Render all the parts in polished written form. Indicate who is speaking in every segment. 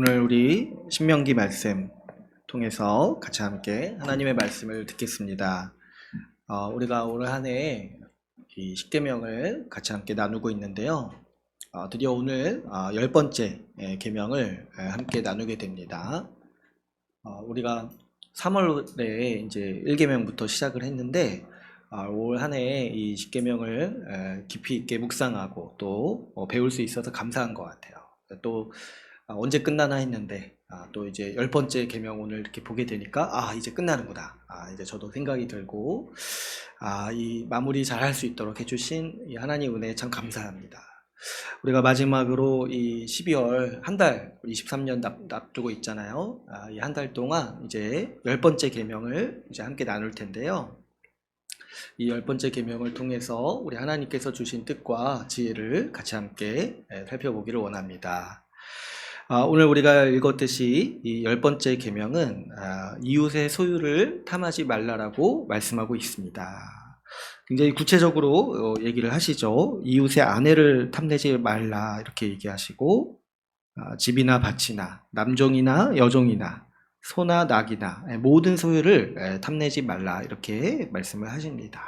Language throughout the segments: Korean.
Speaker 1: 오늘 우리 신명기 말씀 통해서 같이 함께 하나님의 말씀을 듣겠습니다. 우리가 올 한 해 이 십계명을 같이 함께 나누고 있는데요. 드디어 오늘 10번째 계명을 함께 나누게 됩니다. 우리가 3월에 이제 1계명부터 시작을 했는데 올 한 해 이 십계명을 깊이 있게 묵상하고 또 배울 수 있어서 감사한 것 같아요. 또 언제 끝나나 했는데 또 이제 10번째 계명 오늘 이렇게 보게 되니까 이제 끝나는구나. 이제 저도 생각이 들고 이 마무리 잘 할 수 있도록 해주신 이 하나님 은혜에 참 감사합니다. 우리가 마지막으로 이 12월 한 달 23년 앞두고 있잖아요. 이 한 달 동안 이제 10번째 계명을 이제 함께 나눌 텐데요. 이 10번째 계명을 통해서 우리 하나님께서 주신 뜻과 지혜를 같이 함께 살펴보기를 원합니다. 오늘 우리가 읽었듯이 이 10번째 계명은 이웃의 소유를 탐하지 말라라고 말씀하고 있습니다. 굉장히 구체적으로 얘기를 하시죠. 이웃의 아내를 탐내지 말라 이렇게 얘기하시고 집이나 밭이나 남종이나 여종이나 소나 낙이나 모든 소유를 탐내지 말라 이렇게 말씀을 하십니다.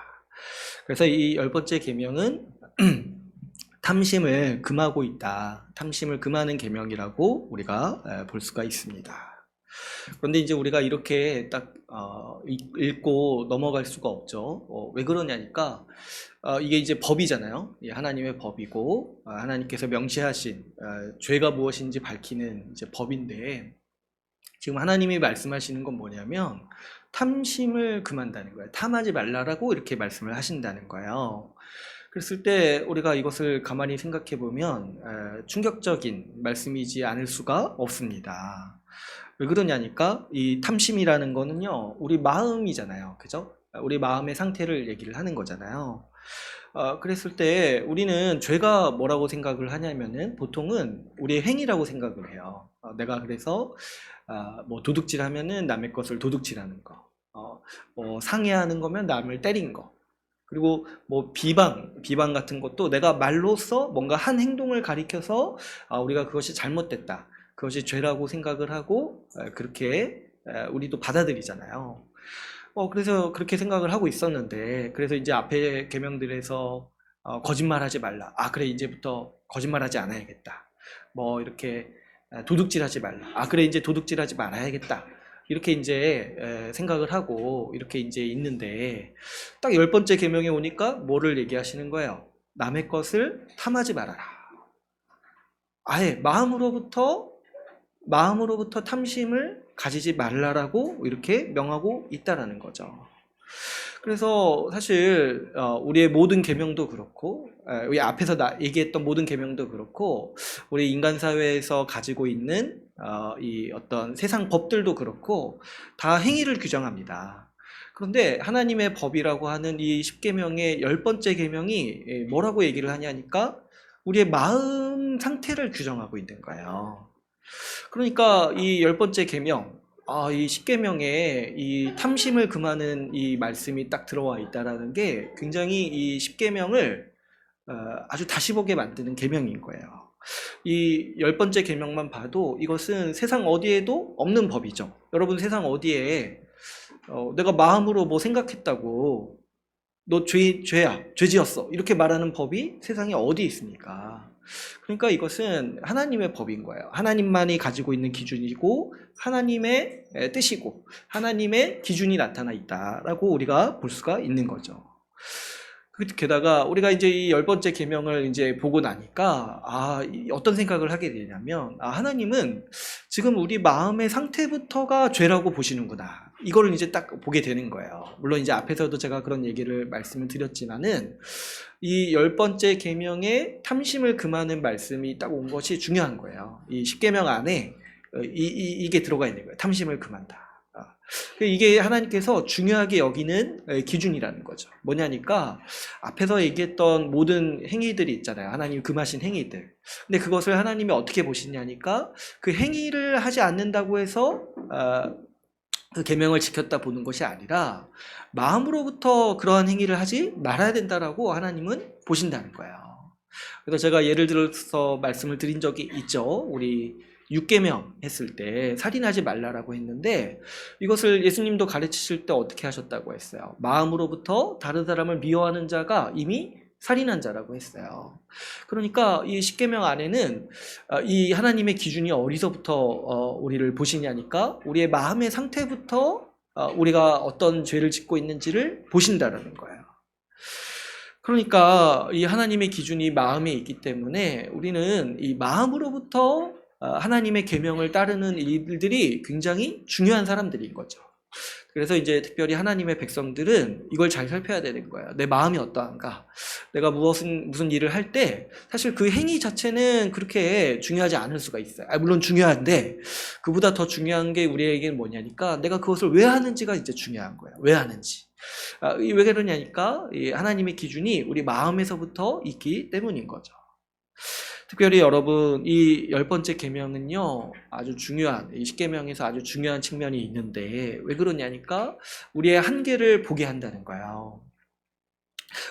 Speaker 1: 그래서 이 10번째 계명은 탐심을 금하고 있다. 탐심을 금하는 계명이라고 우리가 볼 수가 있습니다. 그런데 이제 우리가 이렇게 딱 읽고 넘어갈 수가 없죠. 왜 그러냐니까 이게 이제 법이잖아요. 하나님의 법이고 하나님께서 명시하신 죄가 무엇인지 밝히는 이제 법인데 지금 하나님이 말씀하시는 건 뭐냐면 탐심을 금한다는 거예요. 탐하지 말라라고 이렇게 말씀을 하신다는 거예요. 그랬을 때 우리가 이것을 가만히 생각해 보면 충격적인 말씀이지 않을 수가 없습니다. 왜 그러냐니까 이 탐심이라는 거는요 우리 마음이잖아요. 그죠? 우리 마음의 상태를 얘기를 하는 거잖아요. 그랬을 때 우리는 죄가 뭐라고 생각을 하냐면은 보통은 우리의 행위라고 생각을 해요. 내가 그래서 뭐 도둑질 하면은 남의 것을 도둑질하는 거, 뭐 상해하는 거면 남을 때린 거, 그리고 뭐 비방 같은 것도 내가 말로써 뭔가 한 행동을 가리켜서 우리가 그것이 잘못됐다, 그것이 죄라고 생각을 하고 그렇게 우리도 받아들이잖아요. 그래서 그렇게 생각을 하고 있었는데, 그래서 이제 앞에 계명들에서 거짓말하지 말라. 그래 이제부터 거짓말하지 않아야겠다. 뭐 이렇게 도둑질하지 말라. 그래 이제 도둑질하지 말아야겠다. 이렇게 이제 생각을 하고 이렇게 이제 있는데 딱 10번째 계명에 오니까 뭐를 얘기하시는 거예요? 남의 것을 탐하지 말아라. 아예 마음으로부터 탐심을 가지지 말라라고 이렇게 명하고 있다라는 거죠. 그래서 사실 우리의 모든 계명도 그렇고 우리 앞에서 얘기했던 모든 계명도 그렇고 우리 인간 사회에서 가지고 있는 이 어떤 세상 법들도 그렇고 다 행위를 규정합니다. 그런데 하나님의 법이라고 하는 이 10계명의 10번째 계명이 뭐라고 얘기를 하냐니까 우리의 마음 상태를 규정하고 있는 거예요. 그러니까 이 10번째 계명, 이 10계명에 이 탐심을 금하는 이 말씀이 딱 들어와 있다라는 게 굉장히 이 10계명을 아주 다시 보게 만드는 계명인 거예요. 이 10번째 계명만 봐도 이것은 세상 어디에도 없는 법이죠. 여러분 세상 어디에 내가 마음으로 뭐 생각했다고 너 죄야, 죄 지었어 이렇게 말하는 법이 세상에 어디 있습니까? 그러니까 이것은 하나님의 법인 거예요. 하나님만이 가지고 있는 기준이고 하나님의 뜻이고 하나님의 기준이 나타나 있다라고 우리가 볼 수가 있는 거죠. 게다가 우리가 이제 이 10번째 계명을 이제 보고 나니까 어떤 생각을 하게 되냐면 하나님은 지금 우리 마음의 상태부터가 죄라고 보시는구나. 이거를 이제 딱 보게 되는 거예요. 물론 이제 앞에서도 제가 그런 얘기를 말씀을 드렸지만은 이 10번째 계명에 탐심을 금하는 말씀이 딱 온 것이 중요한 거예요. 이 10계명 안에 이게 들어가 있는 거예요. 탐심을 금한다. 이게 하나님께서 중요하게 여기는 기준이라는 거죠. 뭐냐니까 앞에서 얘기했던 모든 행위들이 있잖아요. 하나님 금하신 행위들. 근데 그것을 하나님이 어떻게 보시냐니까 그 행위를 하지 않는다고 해서 그 계명을 지켰다 보는 것이 아니라 마음으로부터 그러한 행위를 하지 말아야 된다라고 하나님은 보신다는 거예요. 그래서 제가 예를 들어서 말씀을 드린 적이 있죠. 우리 6계명 했을 때 살인하지 말라라고 했는데 이것을 예수님도 가르치실 때 어떻게 하셨다고 했어요? 마음으로부터 다른 사람을 미워하는 자가 이미 살인한 자라고 했어요. 그러니까 이 10계명 안에는 이 하나님의 기준이 어디서부터 우리를 보시냐니까 우리의 마음의 상태부터 우리가 어떤 죄를 짓고 있는지를 보신다라는 거예요. 그러니까 이 하나님의 기준이 마음에 있기 때문에 우리는 이 마음으로부터 하나님의 계명을 따르는 일들이 굉장히 중요한 사람들인 거죠. 그래서 이제 특별히 하나님의 백성들은 이걸 잘 살펴야 되는 거예요. 내 마음이 어떠한가? 내가 무슨 일을 할 때 사실 그 행위 자체는 그렇게 중요하지 않을 수가 있어요. 물론 중요한데 그보다 더 중요한 게 우리에게는 뭐냐니까 내가 그것을 왜 하는지가 이제 중요한 거예요. 왜 하는지. 왜 그러냐니까 하나님의 기준이 우리 마음에서부터 있기 때문인 거죠. 특별히 여러분 이 10번째 계명은요 아주 중요한 이 10계명에서 아주 중요한 측면이 있는데 왜 그러냐니까 우리의 한계를 보게 한다는 거예요.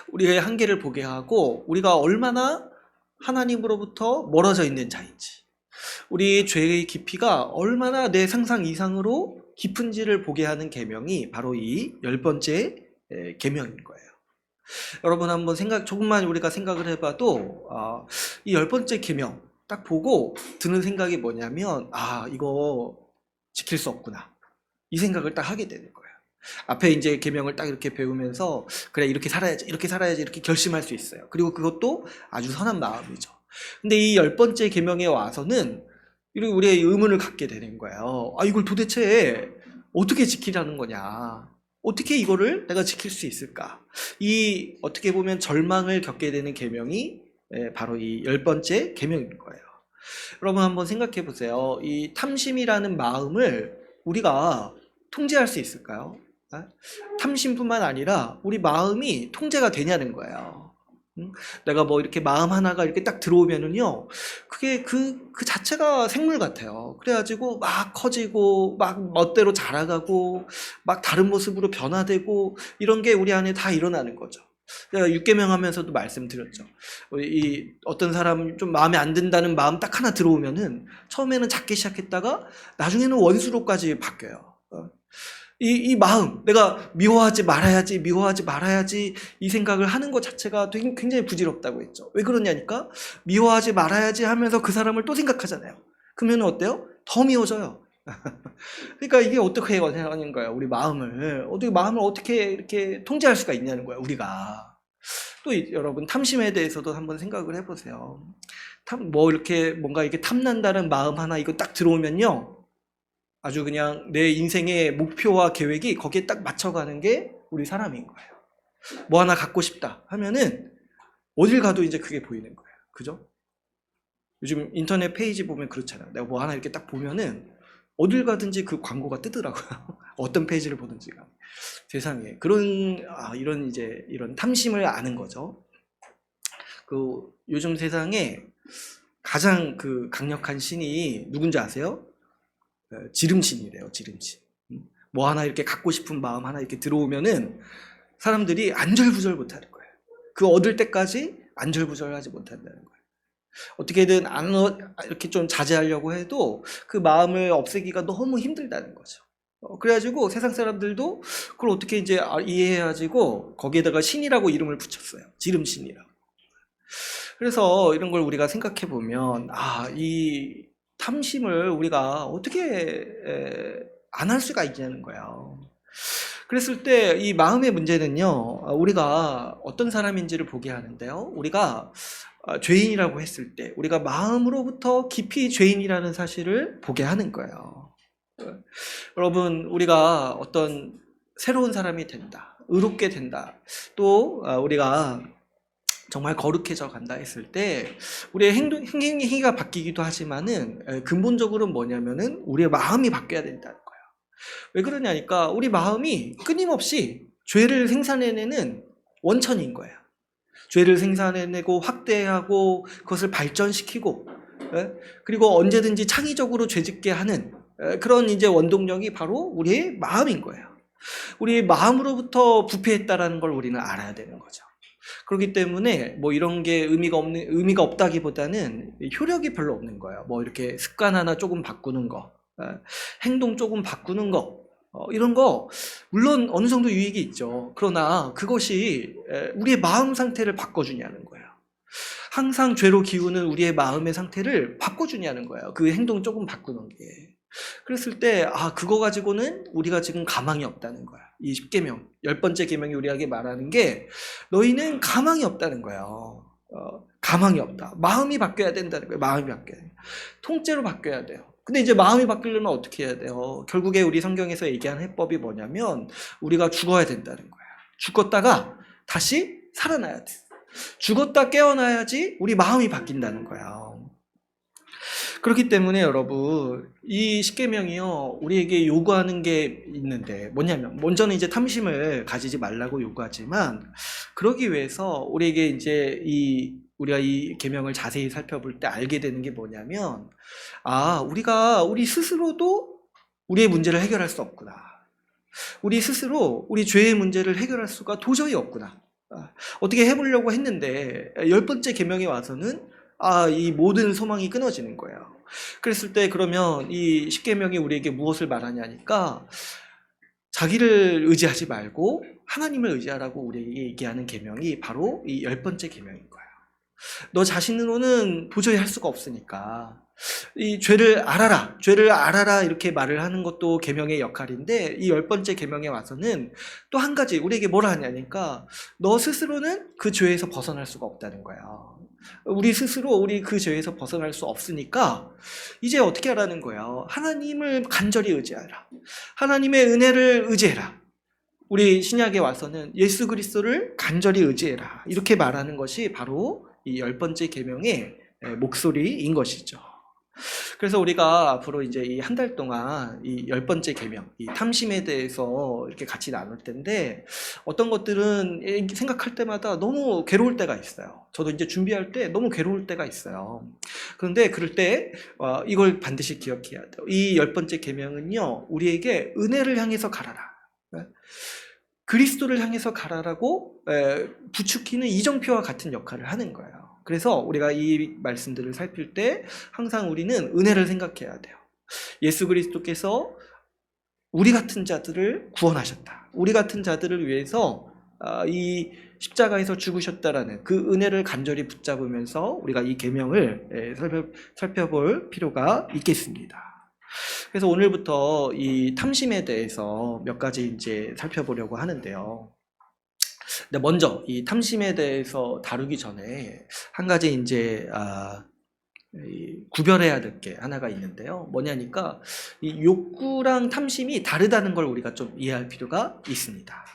Speaker 1: 우리의 한계를 보게 하고 우리가 얼마나 하나님으로부터 멀어져 있는 자인지 우리 죄의 깊이가 얼마나 내 상상 이상으로 깊은지를 보게 하는 계명이 바로 이 10번째 계명인 거예요. 여러분 한번 조금만 우리가 생각을 해봐도 이 10번째 계명 딱 보고 드는 생각이 뭐냐면 이거 지킬 수 없구나 이 생각을 딱 하게 되는 거예요. 앞에 이제 계명을 딱 이렇게 배우면서 그래 이렇게 살아야지 이렇게 결심할 수 있어요. 그리고 그것도 아주 선한 마음이죠. 근데 이 10번째 계명에 와서는 우리의 의문을 갖게 되는 거예요. 이걸 도대체 어떻게 지키라는 거냐? 어떻게 이거를 내가 지킬 수 있을까? 이 어떻게 보면 절망을 겪게 되는 계명이 바로 이 10번째 계명인 거예요. 여러분 한번 생각해 보세요. 이 탐심이라는 마음을 우리가 통제할 수 있을까요? 탐심뿐만 아니라 우리 마음이 통제가 되냐는 거예요. 내가 뭐 이렇게 마음 하나가 이렇게 딱 들어오면은요, 그게 그 자체가 생물 같아요. 그래가지고 막 커지고, 막 멋대로 자라가고, 막 다른 모습으로 변화되고, 이런 게 우리 안에 다 일어나는 거죠. 제가 6계명 하면서도 말씀드렸죠. 이 어떤 사람 좀 마음에 안 든다는 마음 딱 하나 들어오면은, 처음에는 작게 시작했다가, 나중에는 원수로까지 바뀌어요. 이 마음, 내가 미워하지 말아야지 이 생각을 하는 것 자체가 굉장히 부질없다고 했죠. 왜 그러냐니까 미워하지 말아야지 하면서 그 사람을 또 생각하잖아요. 그러면 어때요? 더 미워져요. 그러니까 이게 어떻게 하는 거예요? 우리 마음을 어떻게 이렇게 통제할 수가 있냐는 거예요. 우리가 또 여러분 탐심에 대해서도 한번 생각을 해보세요. 이렇게 뭔가 이렇게 탐난다는 마음 하나 이거 딱 들어오면요. 아주 그냥 내 인생의 목표와 계획이 거기에 딱 맞춰가는 게 우리 사람인 거예요. 뭐 하나 갖고 싶다 하면은 어딜 가도 이제 그게 보이는 거예요. 그죠? 요즘 인터넷 페이지 보면 그렇잖아요. 내가 뭐 하나 이렇게 딱 보면은 어딜 가든지 그 광고가 뜨더라고요. 어떤 페이지를 보든지가. 세상에. 이런 탐심을 아는 거죠. 요즘 세상에 가장 강력한 신이 누군지 아세요? 지름신이래요, 지름신. 뭐 하나 이렇게 갖고 싶은 마음 하나 이렇게 들어오면은 사람들이 안절부절 못하는 거예요. 그 얻을 때까지 안절부절하지 못한다는 거예요. 어떻게든 이렇게 좀 자제하려고 해도 그 마음을 없애기가 너무 힘들다는 거죠. 그래가지고 세상 사람들도 그걸 어떻게 이제 이해해가지고 거기에다가 신이라고 이름을 붙였어요. 지름신이라고. 그래서 이런 걸 우리가 생각해 보면 이 탐심을 우리가 어떻게 안 할 수가 있냐는 거예요. 그랬을 때 이 마음의 문제는요, 우리가 어떤 사람인지를 보게 하는데요. 우리가 죄인이라고 했을 때 우리가 마음으로부터 깊이 죄인이라는 사실을 보게 하는 거예요. 여러분 우리가 어떤 새로운 사람이 된다, 의롭게 된다, 또 우리가 정말 거룩해져 간다 했을 때 우리의 행위가 바뀌기도 하지만은 근본적으로는 뭐냐면은 우리의 마음이 바뀌어야 된다는 거예요. 왜 그러냐니까 우리 마음이 끊임없이 죄를 생산해내는 원천인 거예요. 죄를 생산해내고 확대하고 그것을 발전시키고 그리고 언제든지 창의적으로 죄짓게 하는 그런 이제 원동력이 바로 우리의 마음인 거예요. 우리의 마음으로부터 부패했다라는 걸 우리는 알아야 되는 거죠. 그렇기 때문에 뭐 이런 게 의미가 없다기보다는 효력이 별로 없는 거예요. 뭐 이렇게 습관 하나 조금 바꾸는 거, 행동 조금 바꾸는 거, 이런 거 물론 어느 정도 유익이 있죠. 그러나 그것이 우리의 마음 상태를 바꿔주냐는 거예요. 항상 죄로 기우는 우리의 마음의 상태를 바꿔주냐는 거예요. 그 행동 조금 바꾸는 게. 그랬을 때 그거 가지고는 우리가 지금 가망이 없다는 거야. 이 10계명, 10번째 계명이 우리에게 말하는 게 너희는 가망이 없다는 거예요. 가망이 없다. 마음이 바뀌어야 된다는 거예요. 마음이 바뀌어야 돼요. 통째로 바뀌어야 돼요. 근데 이제 마음이 바뀌려면 어떻게 해야 돼요? 결국에 우리 성경에서 얘기하는 해법이 뭐냐면 우리가 죽어야 된다는 거야. 죽었다가 다시 살아나야 돼. 죽었다 깨어나야지 우리 마음이 바뀐다는 거야. 그렇기 때문에 여러분, 이 십계명이요 우리에게 요구하는 게 있는데 뭐냐면, 먼저는 이제 탐심을 가지지 말라고 요구하지만, 그러기 위해서 우리에게 이제 우리가 이 계명을 자세히 살펴볼 때 알게 되는 게 뭐냐면, 우리가 우리 스스로도 우리의 문제를 해결할 수 없구나. 우리 스스로 우리 죄의 문제를 해결할 수가 도저히 없구나. 어떻게 해보려고 했는데 10번째 계명에 와서는 이 모든 소망이 끊어지는 거예요. 그랬을 때 그러면 이 십계명이 우리에게 무엇을 말하냐니까, 자기를 의지하지 말고 하나님을 의지하라고 우리에게 얘기하는 계명이 바로 이 10번째 계명인 거예요. 너 자신으로는 도저히 할 수가 없으니까 이 죄를 알아라 이렇게 말을 하는 것도 계명의 역할인데, 이 10번째 계명에 와서는 또 한 가지 우리에게 뭐라 하냐니까, 너 스스로는 그 죄에서 벗어날 수가 없다는 거예요. 우리 스스로 우리 그 죄에서 벗어날 수 없으니까 이제 어떻게 하라는 거예요? 하나님을 간절히 의지하라. 하나님의 은혜를 의지해라. 우리 신약에 와서는 예수 그리스도를 간절히 의지해라. 이렇게 말하는 것이 바로 이 10번째 계명의 목소리인 것이죠. 그래서 우리가 앞으로 이제 이 한 달 동안 이 10번째 계명, 이 탐심에 대해서 이렇게 같이 나눌 텐데, 어떤 것들은 생각할 때마다 너무 괴로울 때가 있어요. 저도 이제 준비할 때 너무 괴로울 때가 있어요. 그런데 그럴 때 이걸 반드시 기억해야 돼요. 이 10번째 계명은요 우리에게 은혜를 향해서 가라라, 그리스도를 향해서 가라라고 부추기는 이정표와 같은 역할을 하는 거예요. 그래서 우리가 이 말씀들을 살필 때 항상 우리는 은혜를 생각해야 돼요. 예수 그리스도께서 우리 같은 자들을 구원하셨다. 우리 같은 자들을 위해서 이 십자가에서 죽으셨다라는 그 은혜를 간절히 붙잡으면서 우리가 이 계명을 살펴볼 필요가 있겠습니다. 그래서 오늘부터 이 탐심에 대해서 몇 가지 이제 살펴보려고 하는데요. 근데 먼저 이 탐심에 대해서 다루기 전에 한 가지 이제 구별해야 될 게 하나가 있는데요. 뭐냐니까, 이 욕구랑 탐심이 다르다는 걸 우리가 좀 이해할 필요가 있습니다.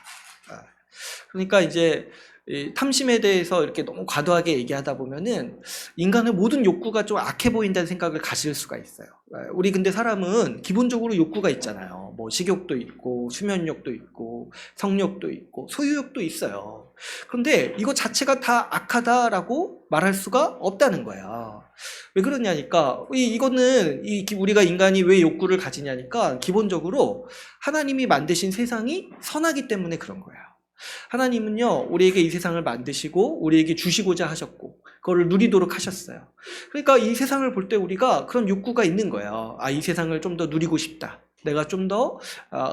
Speaker 1: 그러니까 이제 이 탐심에 대해서 이렇게 너무 과도하게 얘기하다 보면은 인간의 모든 욕구가 좀 악해 보인다는 생각을 가질 수가 있어요. 우리 근데 사람은 기본적으로 욕구가 있잖아요. 뭐 식욕도 있고 수면욕도 있고 성욕도 있고 소유욕도 있어요. 그런데 이거 자체가 다 악하다라고 말할 수가 없다는 거야. 왜 그러냐니까, 이거는 우리가 인간이 왜 욕구를 가지냐니까, 기본적으로 하나님이 만드신 세상이 선하기 때문에 그런 거야. 하나님은요 우리에게 이 세상을 만드시고 우리에게 주시고자 하셨고 그거를 누리도록 하셨어요. 그러니까 이 세상을 볼 때 우리가 그런 욕구가 있는 거예요. 이 세상을 좀 더 누리고 싶다. 내가 좀 더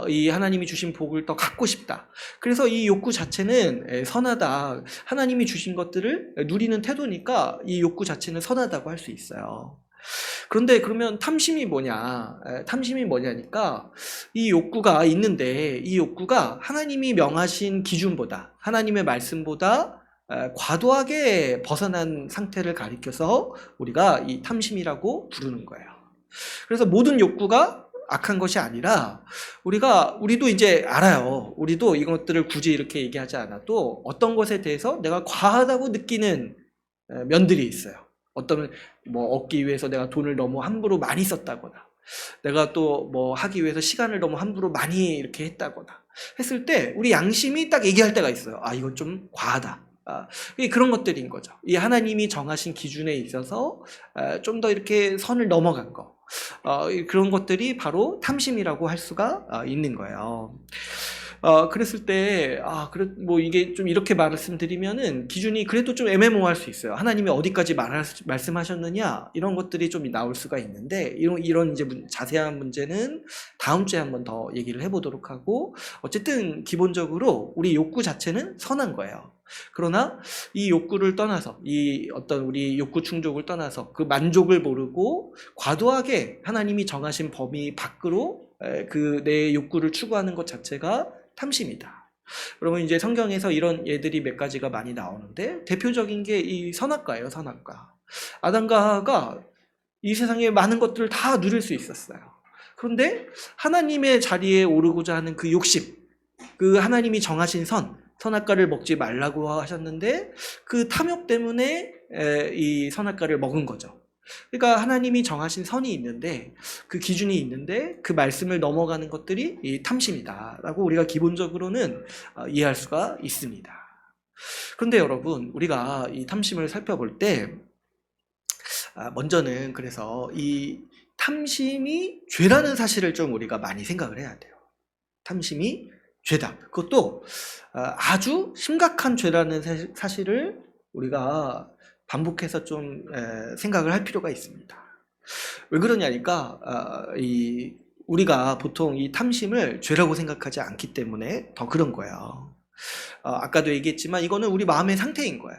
Speaker 1: 이 하나님이 주신 복을 더 갖고 싶다. 그래서 이 욕구 자체는 선하다. 하나님이 주신 것들을 누리는 태도니까 이 욕구 자체는 선하다고 할 수 있어요. 그런데 그러면 탐심이 뭐냐? 탐심이 뭐냐니까, 이 욕구가 있는데 이 욕구가 하나님이 명하신 기준보다, 하나님의 말씀보다 과도하게 벗어난 상태를 가리켜서 우리가 이 탐심이라고 부르는 거예요. 그래서 모든 욕구가 악한 것이 아니라, 우리도 이제 알아요. 우리도 이것들을 굳이 이렇게 얘기하지 않아도 어떤 것에 대해서 내가 과하다고 느끼는 면들이 있어요. 어떤 얻기 위해서 내가 돈을 너무 함부로 많이 썼다거나, 내가 또 하기 위해서 시간을 너무 함부로 많이 이렇게 했다거나 했을 때 우리 양심이 딱 얘기할 때가 있어요. 이건 좀 과하다. 그런 것들인 거죠. 이 하나님이 정하신 기준에 있어서 좀 더 이렇게 선을 넘어간 거, 그런 것들이 바로 탐심이라고 할 수가 있는 거예요. 그랬을 때, 뭐 이게 좀 이렇게 말씀드리면은 기준이 그래도 좀 애매모호할 수 있어요. 하나님이 어디까지 말씀하셨느냐, 이런 것들이 좀 나올 수가 있는데, 이런 이제 자세한 문제는 다음 주에 한번 더 얘기를 해보도록 하고, 어쨌든 기본적으로 우리 욕구 자체는 선한 거예요. 그러나 이 욕구를 떠나서, 이 어떤 우리 욕구 충족을 떠나서 그 만족을 모르고 과도하게 하나님이 정하신 범위 밖으로 그 내 욕구를 추구하는 것 자체가 탐심이다. 그러면 이제 성경에서 이런 예들이 몇 가지가 많이 나오는데, 대표적인 게 이 선악과예요, 선악과. 아담과 하와가 이 세상의 많은 것들을 다 누릴 수 있었어요. 그런데 하나님의 자리에 오르고자 하는 그 욕심, 그 하나님이 정하신 선악과를 먹지 말라고 하셨는데, 그 탐욕 때문에 이 선악과를 먹은 거죠. 그러니까 하나님이 정하신 선이 있는데, 그 기준이 있는데 그 말씀을 넘어가는 것들이 이 탐심이다라고 우리가 기본적으로는 이해할 수가 있습니다. 그런데 여러분, 우리가 이 탐심을 살펴볼 때 먼저는 그래서 이 탐심이 죄라는 사실을 좀 우리가 많이 생각을 해야 돼요. 탐심이 죄다. 그것도 아주 심각한 죄라는 사실을 우리가 반복해서 좀 생각을 할 필요가 있습니다. 왜 그러냐니까 우리가 보통 이 탐심을 죄라고 생각하지 않기 때문에 더 그런 거예요. 아까도 얘기했지만 이거는 우리 마음의 상태인 거예요.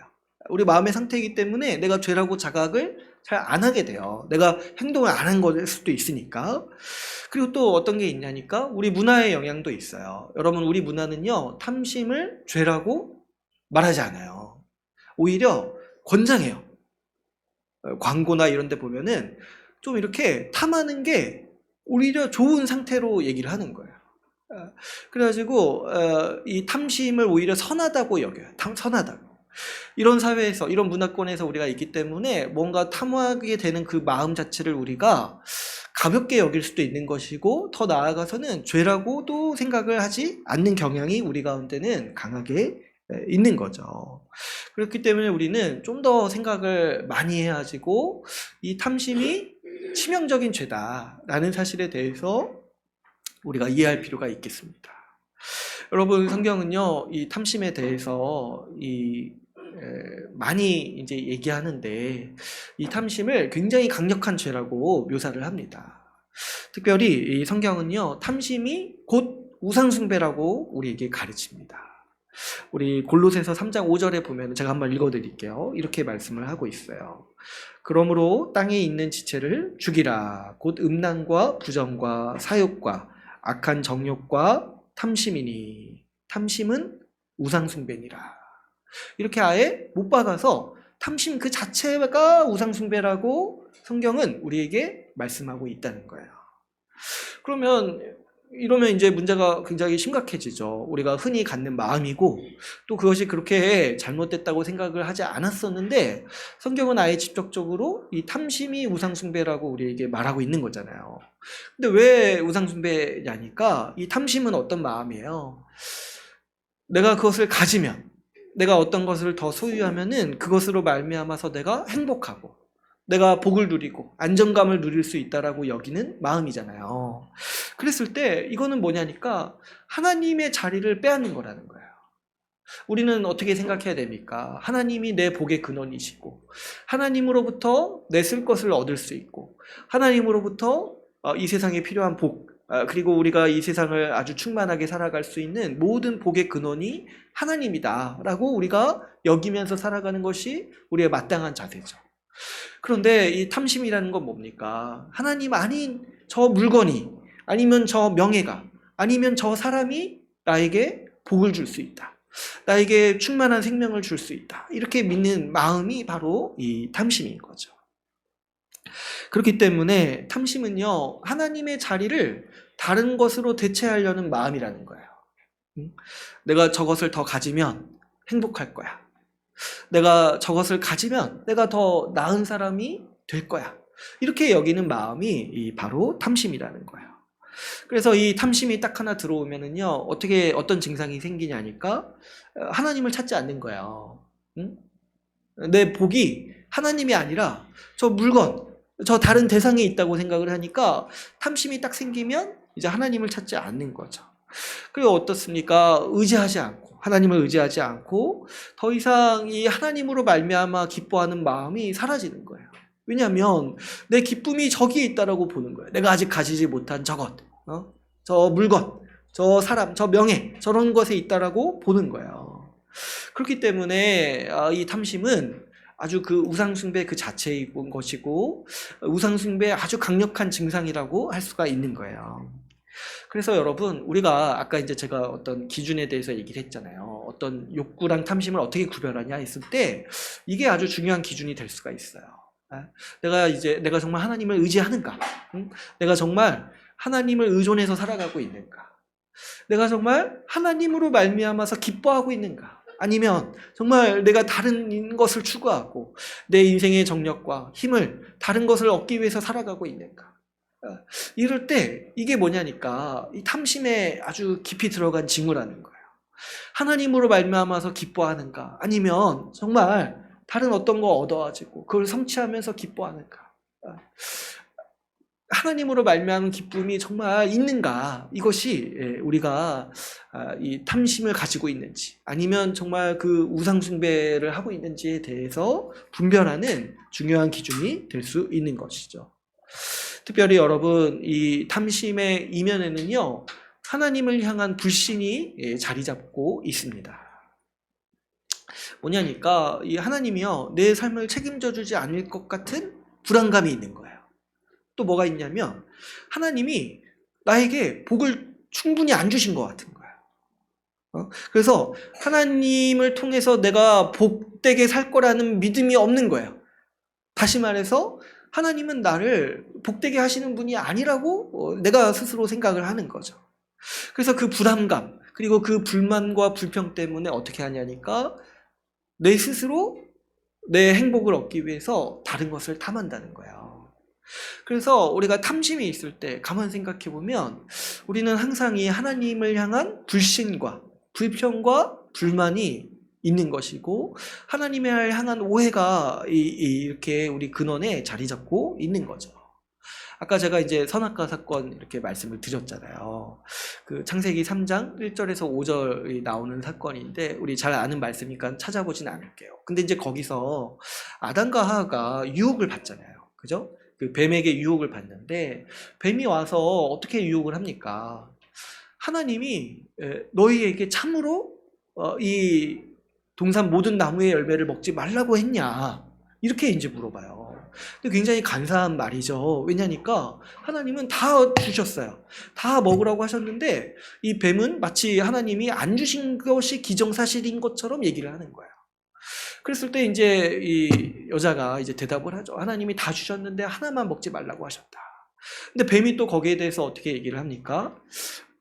Speaker 1: 우리 마음의 상태이기 때문에 내가 죄라고 자각을 잘 안 하게 돼요. 내가 행동을 안 한 거일 수도 있으니까. 그리고 또 어떤 게 있냐니까 우리 문화의 영향도 있어요. 여러분, 우리 문화는요, 탐심을 죄라고 말하지 않아요. 오히려 권장해요. 광고나 이런 데 보면은 좀 이렇게 탐하는 게 오히려 좋은 상태로 얘기를 하는 거예요. 그래가지고 이 탐심을 오히려 선하다고 여겨요. 선하다고. 이런 사회에서, 이런 문화권에서 우리가 있기 때문에 뭔가 탐하게 되는 그 마음 자체를 우리가 가볍게 여길 수도 있는 것이고, 더 나아가서는 죄라고도 생각을 하지 않는 경향이 우리 가운데는 강하게 있는 거죠. 그렇기 때문에 우리는 좀 더 생각을 많이 해야지고 이 탐심이 치명적인 죄다라는 사실에 대해서 우리가 이해할 필요가 있겠습니다. 여러분, 성경은요, 이 탐심에 대해서 많이 이제 얘기하는데, 이 탐심을 굉장히 강력한 죄라고 묘사를 합니다. 특별히 이 성경은요, 탐심이 곧 우상숭배라고 우리에게 가르칩니다. 우리 골로새서 3장 5절에 보면, 제가 한번 읽어드릴게요. 이렇게 말씀을 하고 있어요. 그러므로 땅에 있는 지체를 죽이라. 곧 음란과 부정과 사욕과 악한 정욕과 탐심이니 탐심은 우상숭배니라. 이렇게 아예 못 박아서 탐심 그 자체가 우상숭배라고 성경은 우리에게 말씀하고 있다는 거예요. 이러면 이제 문제가 굉장히 심각해지죠. 우리가 흔히 갖는 마음이고, 또 그것이 그렇게 잘못됐다고 생각을 하지 않았었는데, 성경은 아예 직접적으로 이 탐심이 우상숭배라고 우리에게 말하고 있는 거잖아요. 근데 왜 우상숭배냐니까, 이 탐심은 어떤 마음이에요? 내가 그것을 가지면, 내가 어떤 것을 더 소유하면은 그것으로 말미암아서 내가 행복하고, 내가 복을 누리고 안정감을 누릴 수 있다라고 여기는 마음이잖아요. 그랬을 때 이거는 뭐냐니까 하나님의 자리를 빼앗는 거라는 거예요. 우리는 어떻게 생각해야 됩니까? 하나님이 내 복의 근원이시고, 하나님으로부터 내 쓸 것을 얻을 수 있고, 하나님으로부터 이 세상에 필요한 복, 그리고 우리가 이 세상을 아주 충만하게 살아갈 수 있는 모든 복의 근원이 하나님이다라고 우리가 여기면서 살아가는 것이 우리의 마땅한 자세죠. 그런데 이 탐심이라는 건 뭡니까? 하나님 아닌 저 물건이, 아니면 저 명예가, 아니면 저 사람이 나에게 복을 줄 수 있다, 나에게 충만한 생명을 줄 수 있다, 이렇게 믿는 마음이 바로 이 탐심인 거죠. 그렇기 때문에 탐심은요, 하나님의 자리를 다른 것으로 대체하려는 마음이라는 거예요. 내가 저것을 더 가지면 행복할 거야. 내가 저것을 가지면 내가 더 나은 사람이 될 거야. 이렇게 여기는 마음이 바로 탐심이라는 거예요. 그래서 이 탐심이 딱 하나 들어오면은요, 어떤 증상이 생기냐니까, 하나님을 찾지 않는 거예요. 내 복이 하나님이 아니라 저 물건, 저 다른 대상에 있다고 생각을 하니까 탐심이 딱 생기면 이제 하나님을 찾지 않는 거죠. 그리고 어떻습니까? 하나님을 의지하지 않고 더 이상 이 하나님으로 말미암아 기뻐하는 마음이 사라지는 거예요. 왜냐하면 내 기쁨이 저기에 있다라고 보는 거예요. 내가 아직 가지지 못한 저것, 저 물건, 저 사람, 저 명예, 저런 것에 있다라고 보는 거예요. 그렇기 때문에 이 탐심은 아주 그 우상숭배 그 자체인 것이고 우상숭배의 아주 강력한 증상이라고 할 수가 있는 거예요. 그래서 여러분, 우리가 아까 이제 제가 어떤 기준에 대해서 얘기를 했잖아요. 어떤 욕구랑 탐심을 어떻게 구별하냐 했을 때 이게 아주 중요한 기준이 될 수가 있어요. 내가 정말 하나님을 의지하는가? 내가 정말 하나님을 의존해서 살아가고 있는가? 내가 정말 하나님으로 말미암아서 기뻐하고 있는가? 아니면 정말 내가 다른 것을 추구하고 내 인생의 정력과 힘을 다른 것을 얻기 위해서 살아가고 있는가? 이럴 때 이게 뭐냐니까 이 탐심에 아주 깊이 들어간 징후라는 거예요. 하나님으로 말미암아서 기뻐하는가? 아니면 정말 다른 어떤 거 얻어가지고 그걸 성취하면서 기뻐하는가? 하나님으로 말미암은 기쁨이 정말 있는가? 이것이 우리가 이 탐심을 가지고 있는지 아니면 정말 그 우상숭배를 하고 있는지에 대해서 분별하는 중요한 기준이 될 수 있는 것이죠. 특별히 여러분, 이 탐심의 이면에는요, 하나님을 향한 불신이 자리 잡고 있습니다. 뭐냐니까 이 하나님이요, 내 삶을 책임져 주지 않을 것 같은 불안감이 있는 거예요. 또 뭐가 있냐면 하나님이 나에게 복을 충분히 안 주신 것 같은 거예요. 그래서 하나님을 통해서 내가 복되게 살 거라는 믿음이 없는 거예요. 다시 말해서 하나님은 나를 복되게 하시는 분이 아니라고 내가 스스로 생각을 하는 거죠. 그래서 그 부담감 그리고 그 불만과 불평 때문에 어떻게 하냐니까 내 스스로 내 행복을 얻기 위해서 다른 것을 탐한다는 거예요. 그래서 우리가 탐심이 있을 때 가만 생각해 보면 우리는 항상 이 하나님을 향한 불신과 불평과 불만이 있는 것이고 하나님을 향한 오해가 이렇게 우리 근원에 자리 잡고 있는 거죠. 아까 제가 이제 선악과 사건 이렇게 말씀을 드렸잖아요. 그 창세기 3장 1절에서 5절이 나오는 사건인데 우리 잘 아는 말씀이니까 찾아보진 않을게요. 근데 이제 거기서 아담과 하와가 유혹을 받잖아요. 그죠? 그 뱀에게 유혹을 받는데 뱀이 와서 어떻게 유혹을 합니까? 하나님이 너희에게 참으로 이 동산 모든 나무의 열매를 먹지 말라고 했냐? 이렇게 이제 물어봐요. 근데 굉장히 간사한 말이죠. 왜냐니까 하나님은 다 주셨어요. 다 먹으라고 하셨는데 이 뱀은 마치 하나님이 안 주신 것이 기정사실인 것처럼 얘기를 하는 거예요. 그랬을 때 이제 이 여자가 이제 대답을 하죠. 하나님이 다 주셨는데 하나만 먹지 말라고 하셨다. 근데 뱀이 또 거기에 대해서 어떻게 얘기를 합니까?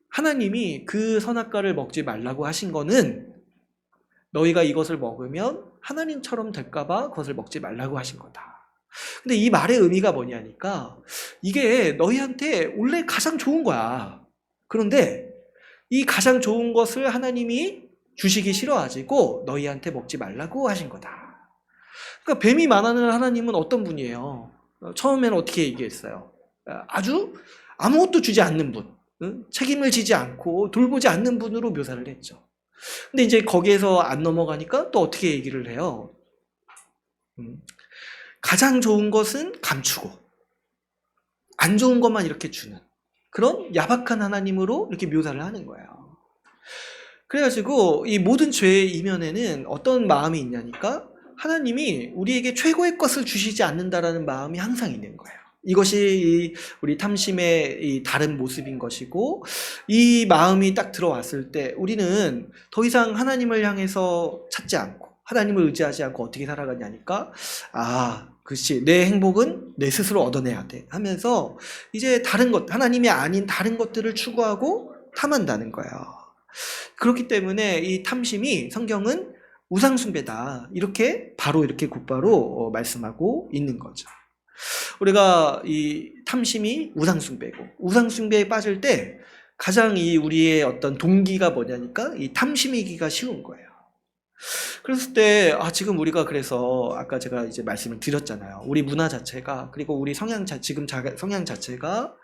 Speaker 1: 하나님이 그 선악과를 먹지 말라고 하신 거는 너희가 이것을 먹으면 하나님처럼 될까봐 그것을 먹지 말라고 하신 거다. 근데 이 말의 의미가 뭐냐니까 이게 너희한테 원래 가장 좋은 거야. 그런데 이 가장 좋은 것을 하나님이 주시기 싫어가지고 너희한테 먹지 말라고 하신 거다. 그러니까 뱀이 말하는 하나님은 어떤 분이에요? 처음에는 어떻게 얘기했어요? 아주 아무것도 주지 않는 분, 책임을 지지 않고 돌보지 않는 분으로 묘사를 했죠. 근데 이제 거기에서 안 넘어가니까 또 어떻게 얘기를 해요? 가장 좋은 것은 감추고 안 좋은 것만 이렇게 주는 그런 야박한 하나님으로 이렇게 묘사를 하는 거예요. 그래가지고 이 모든 죄의 이면에는 어떤 마음이 있냐니까 하나님이 우리에게 최고의 것을 주시지 않는다라는 마음이 항상 있는 거예요. 이것이 우리 탐심의 이 다른 모습인 것이고 이 마음이 딱 들어왔을 때 우리는 더 이상 하나님을 향해서 찾지 않고 하나님을 의지하지 않고 어떻게 살아가냐니까 그렇지 내 행복은 내 스스로 얻어내야 돼 하면서 이제 다른 것 하나님이 아닌 다른 것들을 추구하고 탐한다는 거예요. 그렇기 때문에 이 탐심이 성경은 우상숭배다 이렇게 바로 이렇게 곧바로 말씀하고 있는 거죠. 우리가 이 탐심이 우상숭배고 우상숭배에 빠질 때 가장 이 우리의 어떤 동기가 뭐냐니까 이 탐심이기가 쉬운 거예요. 그랬을 때 지금 우리가 그래서 아까 제가 이제 말씀을 드렸잖아요. 우리 문화 자체가 그리고 우리 성향 자체가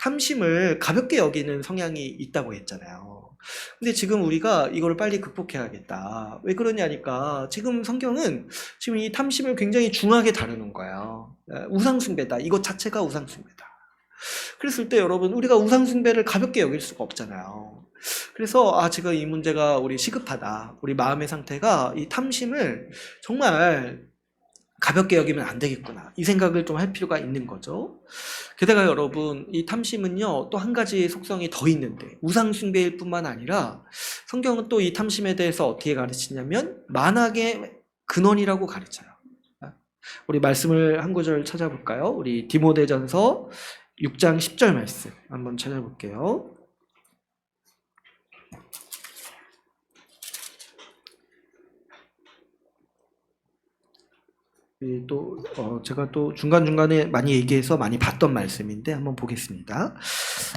Speaker 1: 탐심을 가볍게 여기는 성향이 있다고 했잖아요. 근데 지금 우리가 이걸 빨리 극복해야겠다. 왜 그러냐니까 지금 성경은 지금 이 탐심을 굉장히 중하게 다루는 거예요. 우상숭배다. 이것 자체가 우상숭배다. 그랬을 때 여러분 우리가 우상숭배를 가볍게 여길 수가 없잖아요. 그래서 지금 이 문제가 우리 시급하다. 우리 마음의 상태가 이 탐심을 정말 가볍게 여기면 안 되겠구나. 이 생각을 좀 할 필요가 있는 거죠. 게다가 여러분 이 탐심은요 또 한 가지 속성이 더 있는데 우상숭배일 뿐만 아니라 성경은 또 이 탐심에 대해서 어떻게 가르치냐면 만악의 근원이라고 가르쳐요. 우리 말씀을 한 구절 찾아볼까요? 우리 디모데전서 6장 10절 말씀 한번 찾아볼게요. 제가 또 중간중간에 많이 얘기해서 많이 봤던 말씀인데 한번 보겠습니다.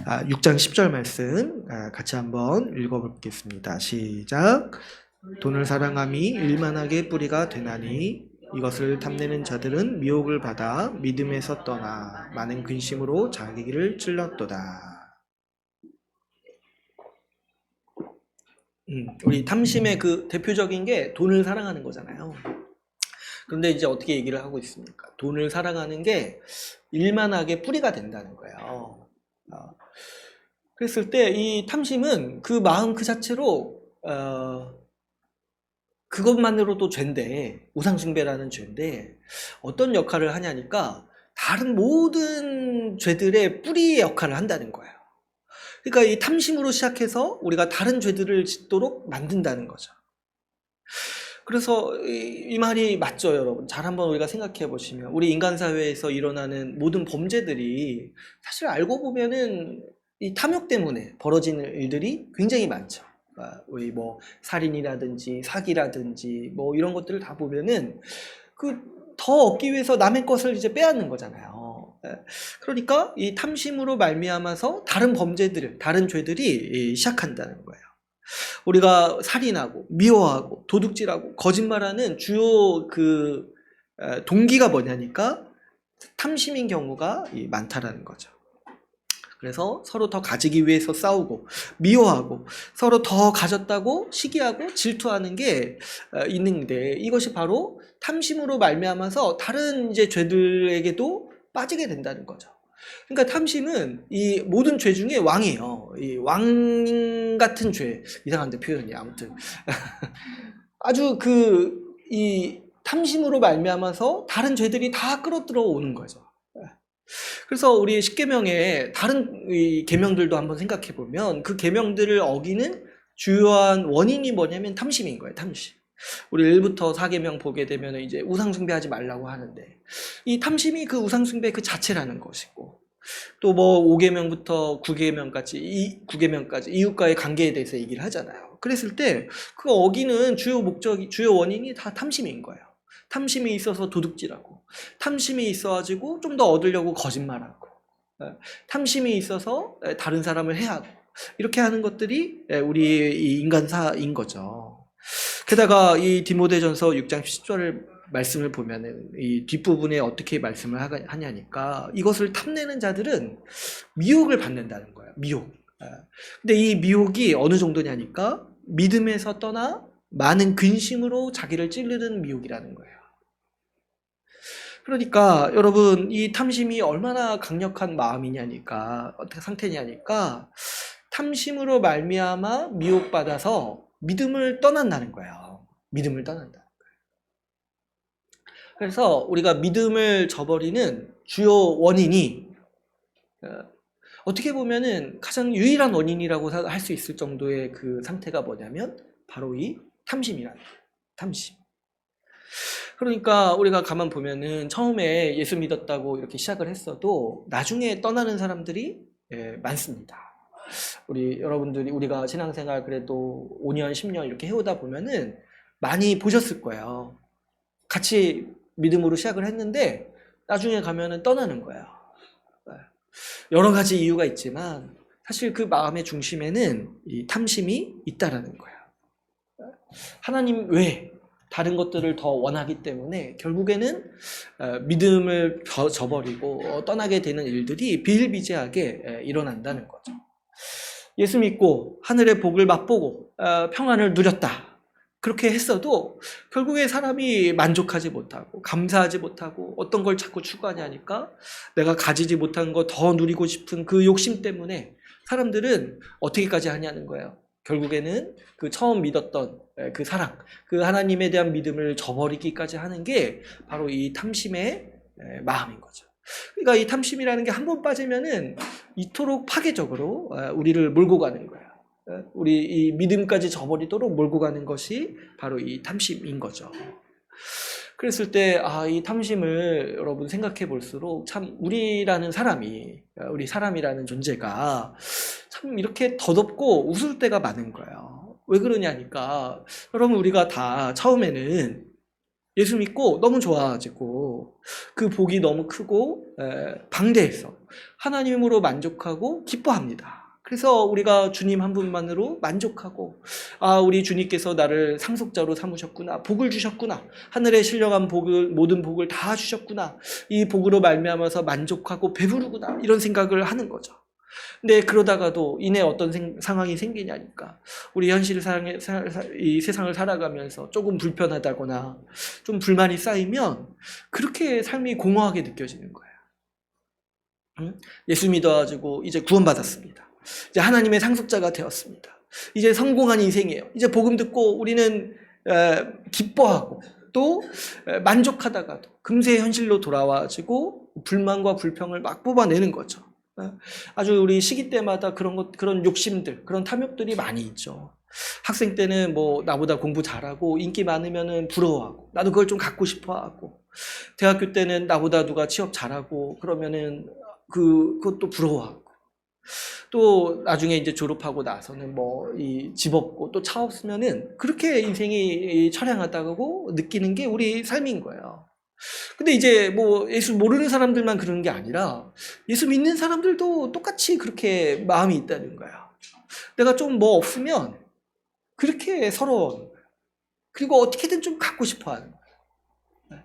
Speaker 1: 6장 10절 말씀 같이 한번 읽어보겠습니다. 시작. 돈을 사랑함이 일만하게 뿌리가 되나니 이것을 탐내는 자들은 미혹을 받아 믿음에서 떠나 많은 근심으로 자기를 찔렀도다. 우리 탐심의 그 대표적인 게 돈을 사랑하는 거잖아요. 그런데 이제 어떻게 얘기를 하고 있습니까? 돈을 사랑하는 게 일만하게 뿌리가 된다는 거예요. 그랬을 때 이 탐심은 그 마음 그 자체로 그것만으로도 죄인데, 우상숭배라는 죄인데 어떤 역할을 하냐니까 다른 모든 죄들의 뿌리의 역할을 한다는 거예요. 그러니까 이 탐심으로 시작해서 우리가 다른 죄들을 짓도록 만든다는 거죠. 그래서 이 말이 맞죠, 여러분. 잘 한번 우리가 생각해 보시면 우리 인간 사회에서 일어나는 모든 범죄들이 사실 알고 보면은 이 탐욕 때문에 벌어지는 일들이 굉장히 많죠. 우리 뭐 살인이라든지 사기라든지 뭐 이런 것들을 다 보면은 그 더 얻기 위해서 남의 것을 이제 빼앗는 거잖아요. 그러니까 이 탐심으로 말미암아서 다른 범죄들, 다른 죄들이 시작한다는 거예요. 우리가 살인하고 미워하고 도둑질하고 거짓말하는 주요 그 동기가 뭐냐니까 탐심인 경우가 많다라는 거죠. 그래서 서로 더 가지기 위해서 싸우고 미워하고 서로 더 가졌다고 시기하고 질투하는 게 있는데 이것이 바로 탐심으로 말미암아서 다른 이제 죄들에게도 빠지게 된다는 거죠. 그러니까 탐심은 이 모든 죄 중에 왕이에요. 이 왕 같은 죄. 이상한데 표현이 아무튼 아주 이 탐심으로 말미암아서 다른 죄들이 다 끌어들어 오는 거죠. 그래서 우리 십계명의 다른 이 계명들도 한번 생각해 보면 그 계명들을 어기는 주요한 원인이 뭐냐면 탐심인 거예요. 탐심. 우리 1부터 4계명 보게 되면 이제 우상숭배하지 말라고 하는데 이 탐심이 그 우상숭배 그 자체라는 것이고 또 뭐 5계명부터 9계명까지 이웃과의 관계에 대해서 얘기를 하잖아요. 그랬을 때 그 어기는 주요 원인이 다 탐심인 거예요. 탐심이 있어서 도둑질하고 탐심이 있어가지고 좀 더 얻으려고 거짓말하고 탐심이 있어서 다른 사람을 해하고 이렇게 하는 것들이 우리 인간사인 거죠. 게다가 이 디모데전서 6장 10절을 말씀을 보면은 이 뒷부분에 어떻게 말씀을 하냐니까 이것을 탐내는 자들은 미혹을 받는다는 거예요. 미혹. 근데 이 미혹이 어느 정도냐니까 믿음에서 떠나 많은 근심으로 자기를 찌르는 미혹이라는 거예요. 그러니까 여러분 이 탐심이 얼마나 강력한 마음이냐니까 어떻게 상태냐니까 탐심으로 말미암아 미혹받아서 믿음을 떠난다는 거예요. 믿음을 떠난다는 거예요. 그래서 우리가 믿음을 저버리는 주요 원인이 어떻게 보면은 가장 유일한 원인이라고 할 수 있을 정도의 그 상태가 뭐냐면 바로 이 탐심이라는 거예요. 탐심. 그러니까 우리가 가만 보면은 처음에 예수 믿었다고 이렇게 시작을 했어도 나중에 떠나는 사람들이 많습니다. 여러분들이 우리가 신앙생활 그래도 5년, 10년 이렇게 해오다 보면은 많이 보셨을 거예요. 같이 믿음으로 시작을 했는데 나중에 가면은 떠나는 거예요. 여러 가지 이유가 있지만 사실 그 마음의 중심에는 이 탐심이 있다라는 거예요. 하나님 왜? 다른 것들을 더 원하기 때문에 결국에는 믿음을 저버리고 떠나게 되는 일들이 비일비재하게 일어난다는 거죠. 예수 믿고 하늘의 복을 맛보고 평안을 누렸다. 그렇게 했어도 결국에 사람이 만족하지 못하고 감사하지 못하고 어떤 걸 자꾸 추구하냐니까 내가 가지지 못한 거 더 누리고 싶은 그 욕심 때문에 사람들은 어떻게까지 하냐는 거예요. 결국에는 그 처음 믿었던 그 사랑, 그 하나님에 대한 믿음을 저버리기까지 하는 게 바로 이 탐심의 마음인 거죠. 그러니까 이 탐심이라는 게 한 번 빠지면은 이토록 파괴적으로 우리를 몰고 가는 거예요. 우리 이 믿음까지 저버리도록 몰고 가는 것이 바로 이 탐심인 거죠. 그랬을 때, 이 탐심을 여러분 생각해 볼수록 참 우리라는 사람이, 우리 사람이라는 존재가 참 이렇게 덧없고 웃을 때가 많은 거예요. 왜 그러냐니까, 여러분 우리가 다 처음에는 예수 믿고 너무 좋아가지고 그 복이 너무 크고 방대해서 하나님으로 만족하고 기뻐합니다. 그래서 우리가 주님 한 분만으로 만족하고 우리 주님께서 나를 상속자로 삼으셨구나, 복을 주셨구나, 하늘에 신령한 복을, 모든 복을 다 주셨구나, 이 복으로 말미암아서 만족하고 배부르구나, 이런 생각을 하는 거죠. 근데 그러다가도 이내 어떤 상황이 생기냐니까 우리 현실 이 세상을 살아가면서 조금 불편하다거나 좀 불만이 쌓이면 그렇게 삶이 공허하게 느껴지는 거예요. 예수 믿어가지고 이제 구원받았습니다. 이제 하나님의 상속자가 되었습니다. 이제 성공한 인생이에요. 이제 복음 듣고 우리는 기뻐하고 또 만족하다가도 금세 현실로 돌아와가지고 불만과 불평을 막 뽑아내는 거죠. 아주 우리 시기 때마다 그런 욕심들, 그런 탐욕들이 많이 있죠. 학생 때는 뭐 나보다 공부 잘하고 인기 많으면은 부러워하고 나도 그걸 좀 갖고 싶어 하고, 대학교 때는 나보다 누가 취업 잘하고 그러면은 그것도 부러워하고, 또 나중에 이제 졸업하고 나서는 뭐 이 집 없고 또 차 없으면은 그렇게 인생이 처량하다고 느끼는 게 우리 삶인 거예요. 근데 이제 뭐 예수 모르는 사람들만 그러는 게 아니라 예수 믿는 사람들도 똑같이 그렇게 마음이 있다는 거야. 내가 좀 뭐 없으면 그렇게 서러워. 그리고 어떻게든 좀 갖고 싶어 하는 거야.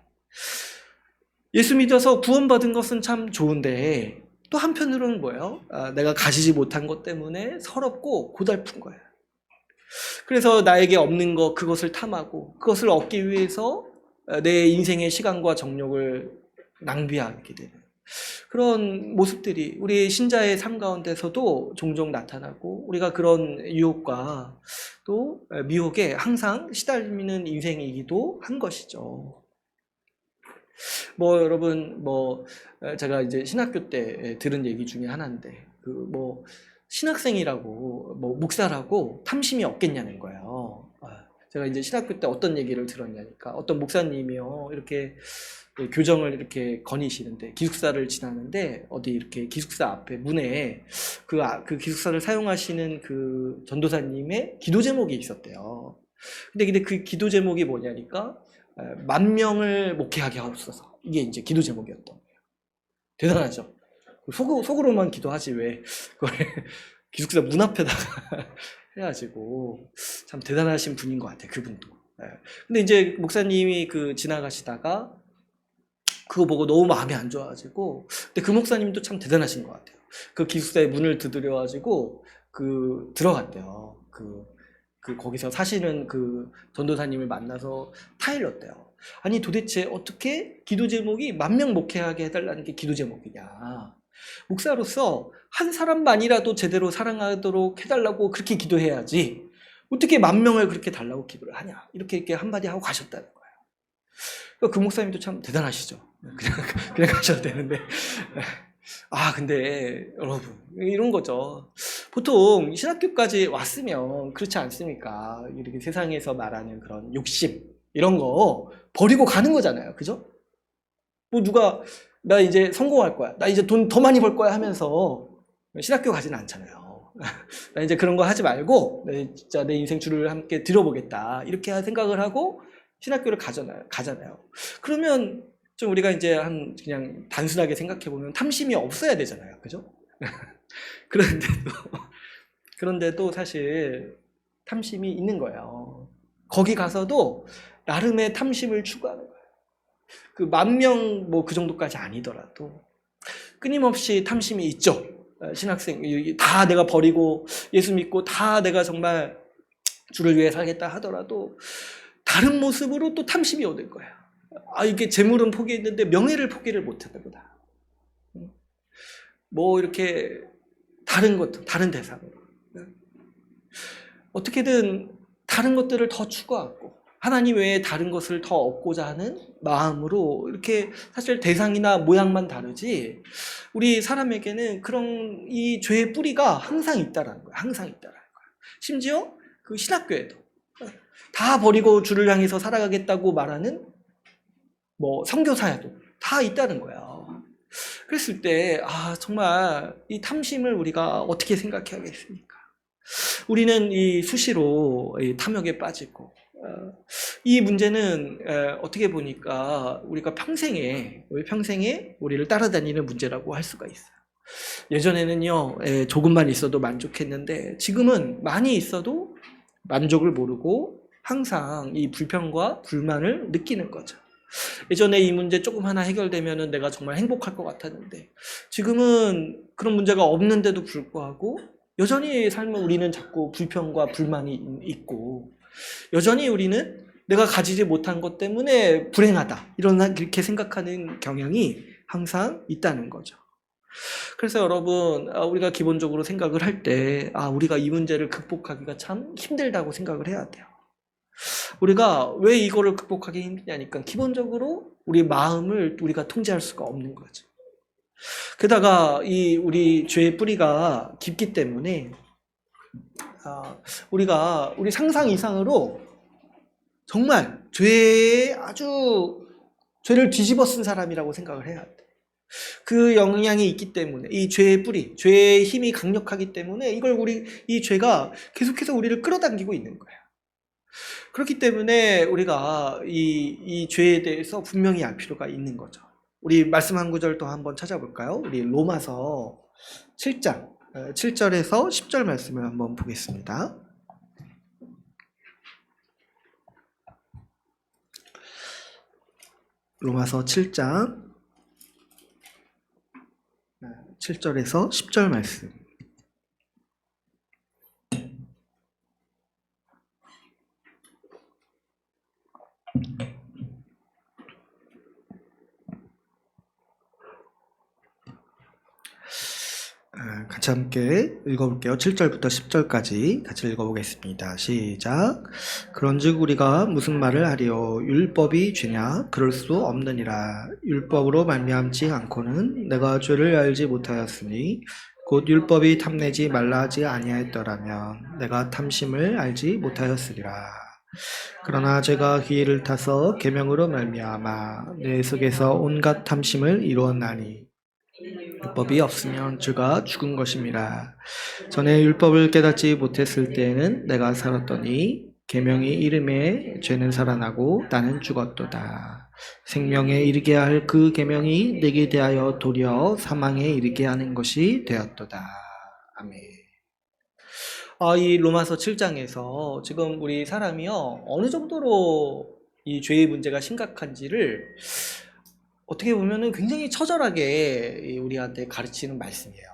Speaker 1: 예수 믿어서 구원받은 것은 참 좋은데 또 한편으로는 뭐예요? 내가 가지지 못한 것 때문에 서럽고 고달픈 거예요. 그래서 나에게 없는 것, 그것을 탐하고 그것을 얻기 위해서 내 인생의 시간과 정력을 낭비하게 되는 그런 모습들이 우리 신자의 삶 가운데서도 종종 나타나고, 우리가 그런 유혹과 또 미혹에 항상 시달리는 인생이기도 한 것이죠. 뭐 여러분 제가 이제 신학교 때 들은 얘기 중에 하나인데 신학생이라고 목사라고 탐심이 없겠냐는 거예요. 제가 이제 신학교 때 어떤 얘기를 들었냐니까 어떤 목사님이요 이렇게 교정을 이렇게 거니시는데 기숙사를 지나는데 어디 이렇게 기숙사 앞에 문에 그 기숙사를 사용하시는 그 전도사님의 기도 제목이 있었대요. 근데 그 기도 제목이 뭐냐니까 10,000명을 목회하게 하옵소서, 이게 이제 기도 제목이었던 거예요. 대단하죠. 속으로만 기도하지 왜 그걸 기숙사 문 앞에다가 해가지고 참 대단하신 분인 것 같아요, 그분도. 근데 이제 목사님이 지나가시다가 그거 보고 너무 마음이 안 좋아가지고, 근데 그 목사님도 참 대단하신 것 같아요. 그 기숙사의 문을 두드려가지고 들어갔대요. 거기서 사시는 그 전도사님을 만나서 타일렀대요. 아니 도대체 어떻게 기도 제목이 10,000명 목회하게 해달라는 게 기도 제목이냐. 목사로서 한 사람만이라도 제대로 사랑하도록 해달라고 그렇게 기도해야지 어떻게 10,000명을 그렇게 달라고 기도를 하냐, 이렇게 한마디 하고 가셨다는 거예요. 그 목사님도 참 대단하시죠. 그냥 가셔도 되는데 근데 여러분 이런 거죠. 보통 신학교까지 왔으면 그렇지 않습니까? 이렇게 세상에서 말하는 그런 욕심 이런 거 버리고 가는 거잖아요, 그죠? 뭐 누가 나 이제 성공할 거야, 나 이제 돈 더 많이 벌 거야 하면서 신학교 가지는 않잖아요. 나 이제 그런 거 하지 말고 진짜 내 인생 줄을 함께 들어보겠다, 이렇게 생각을 하고 신학교를 가잖아요. 그러면 좀 우리가 이제 그냥 단순하게 생각해 보면 탐심이 없어야 되잖아요, 그죠? 그런데도 사실 탐심이 있는 거예요. 거기 가서도 나름의 탐심을 추구하는 거예요. 그 10,000명 뭐 그 정도까지 아니더라도 끊임없이 탐심이 있죠. 신학생 다 내가 버리고 예수 믿고 다 내가 정말 주를 위해 살겠다 하더라도 다른 모습으로 또 탐심이 오는 거예요. 이게 재물은 포기했는데 명예를 포기를 못했구나. 뭐 이렇게 다른 것, 다른 대상으로 어떻게든 다른 것들을 더 추구하고 하나님 외에 다른 것을 더 얻고자 하는 마음으로 이렇게 사실 대상이나 모양만 다르지 우리 사람에게는 그런 이 죄의 뿌리가 항상 있다라는 거예요. 항상 있다라는 거예요. 심지어 그 신학교에도 다 버리고 주를 향해서 살아가겠다고 말하는 뭐 선교사야도 다 있다는 거예요. 그랬을 때 정말 이 탐심을 우리가 어떻게 생각해야겠습니까? 우리는 이 수시로 이 탐욕에 빠지고 이 문제는 어떻게 보니까 우리가 평생에 우리를 따라다니는 문제라고 할 수가 있어요. 예전에는요 조금만 있어도 만족했는데 지금은 많이 있어도 만족을 모르고 항상 이 불평과 불만을 느끼는 거죠. 예전에 이 문제 조금 하나 해결되면 내가 정말 행복할 것 같았는데 지금은 그런 문제가 없는데도 불구하고 여전히 삶은 우리는 자꾸 불평과 불만이 있고 여전히 우리는 내가 가지지 못한 것 때문에 불행하다 이렇게 생각하는 경향이 항상 있다는 거죠. 그래서 여러분 우리가 기본적으로 생각을 할 때 우리가 이 문제를 극복하기가 참 힘들다고 생각을 해야 돼요. 우리가 왜 이거를 극복하기 힘드냐니까 기본적으로 우리 마음을 우리가 통제할 수가 없는 거죠. 게다가 우리 죄의 뿌리가 깊기 때문에 우리가 우리 상상 이상으로 정말 죄를 뒤집어 쓴 사람이라고 생각을 해야 돼. 그 영향이 있기 때문에 이 죄의 뿌리, 죄의 힘이 강력하기 때문에 이 죄가 계속해서 우리를 끌어당기고 있는 거예요. 그렇기 때문에 우리가 이 죄에 대해서 분명히 알 필요가 있는 거죠. 우리 말씀 한 구절 또 한번 찾아볼까요? 우리 로마서 7장 7절에서 10절 말씀을 한번 보겠습니다. 로마서 7장 7절에서 10절 말씀. 같이 함께 읽어볼게요. 7절부터 10절까지 같이 읽어보겠습니다. 시작. 그런즉 우리가 무슨 말을 하리요? 율법이 죄냐? 그럴 수 없느니라. 율법으로 말미암지 않고는 내가 죄를 알지 못하였으니 곧 율법이 탐내지 말라 하지 아니하였더라면 내가 탐심을 알지 못하였으리라. 그러나 제가 기회를 타서 계명으로 말미암아 내 속에서 온갖 탐심을 이루었나니 율법이 없으면 죄가 죽은 것임이라. 전에 율법을 깨닫지 못했을 때에는 내가 살았더니 계명이 이름에 죄는 살아나고 나는 죽었도다. 생명에 이르게 할 그 계명이 내게 대하여 도리어 사망에 이르게 하는 것이 되었도다. 아멘. 이 로마서 7장에서 지금 우리 사람이요 어느 정도로 이 죄의 문제가 심각한지를 어떻게 보면은 굉장히 처절하게 우리한테 가르치는 말씀이에요.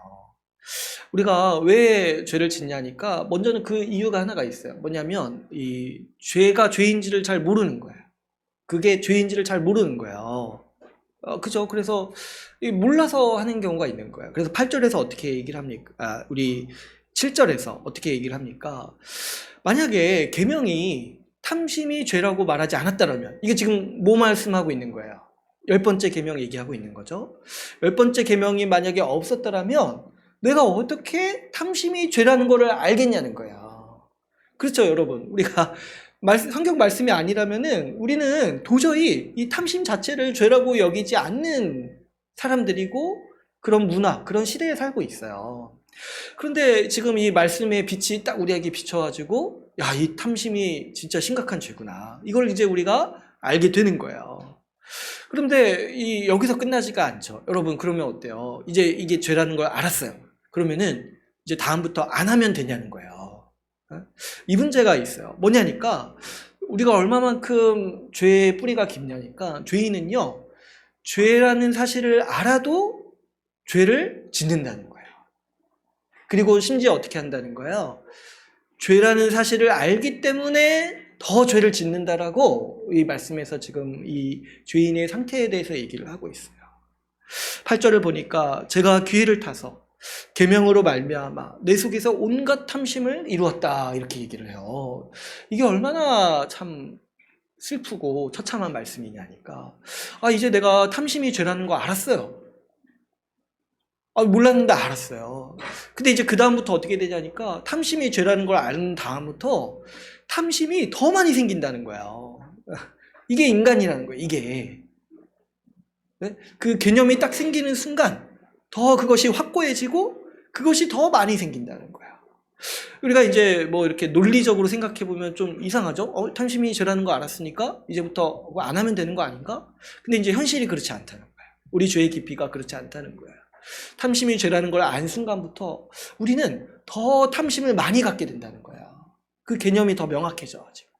Speaker 1: 우리가 왜 죄를 짓냐니까 먼저는 그 이유가 하나가 있어요. 뭐냐면 이 죄가 죄인지를 잘 모르는 거예요. 그게 죄인지를 잘 모르는 거예요. 그죠? 그래서 몰라서 하는 경우가 있는 거예요. 그래서 8절에서 어떻게 얘기를 합니까? 우리 7절에서 어떻게 얘기를 합니까? 만약에 계명이 탐심이 죄라고 말하지 않았다면 이게 지금 뭐 말씀하고 있는 거예요? 10번째 계명 얘기하고 있는 거죠. 10번째 계명이 만약에 없었더라면 내가 어떻게 탐심이 죄라는 거를 알겠냐는 거야. 그렇죠, 여러분. 우리가 성경 말씀이 아니라면은 우리는 도저히 이 탐심 자체를 죄라고 여기지 않는 사람들이고 그런 문화, 그런 시대에 살고 있어요. 그런데 지금 이 말씀의 빛이 딱 우리에게 비춰가지고 이 탐심이 진짜 심각한 죄구나. 이걸 이제 우리가 알게 되는 거예요. 그런데 여기서 끝나지가 않죠. 여러분, 그러면 어때요? 이제 이게 죄라는 걸 알았어요. 그러면은 이제 다음부터 안 하면 되냐는 거예요. 이 문제가 있어요. 뭐냐니까 우리가 얼마만큼 죄의 뿌리가 깊냐니까, 죄인은요, 죄라는 사실을 알아도 죄를 짓는다는 거예요. 그리고 심지어 어떻게 한다는 거예요? 죄라는 사실을 알기 때문에 더 죄를 짓는다라고 이 말씀에서 지금 이 죄인의 상태에 대해서 얘기를 하고 있어요. 8절을 보니까 제가 기회를 타서 계명으로 말미암아 내 속에서 온갖 탐심을 이루었다, 이렇게 얘기를 해요. 이게 얼마나 참 슬프고 처참한 말씀이냐니까. 이제 내가 탐심이 죄라는 거 알았어요. 몰랐는데 알았어요. 근데 이제 그 다음부터 어떻게 되냐니까, 탐심이 죄라는 걸 아는 다음부터 탐심이 더 많이 생긴다는 거예요. 이게 인간이라는 거예요, 이게. 네? 그 개념이 딱 생기는 순간 더 그것이 확고해지고 그것이 더 많이 생긴다는 거예요. 우리가 이제 뭐 이렇게 논리적으로 생각해 보면 좀 이상하죠? 탐심이 죄라는 거 알았으니까 이제부터 안 하면 되는 거 아닌가? 근데 이제 현실이 그렇지 않다는 거예요. 우리 죄의 깊이가 그렇지 않다는 거예요. 탐심이 죄라는 걸 안 순간부터 우리는 더 탐심을 많이 갖게 된다는 거예요. 그 개념이 더 명확해져가지고.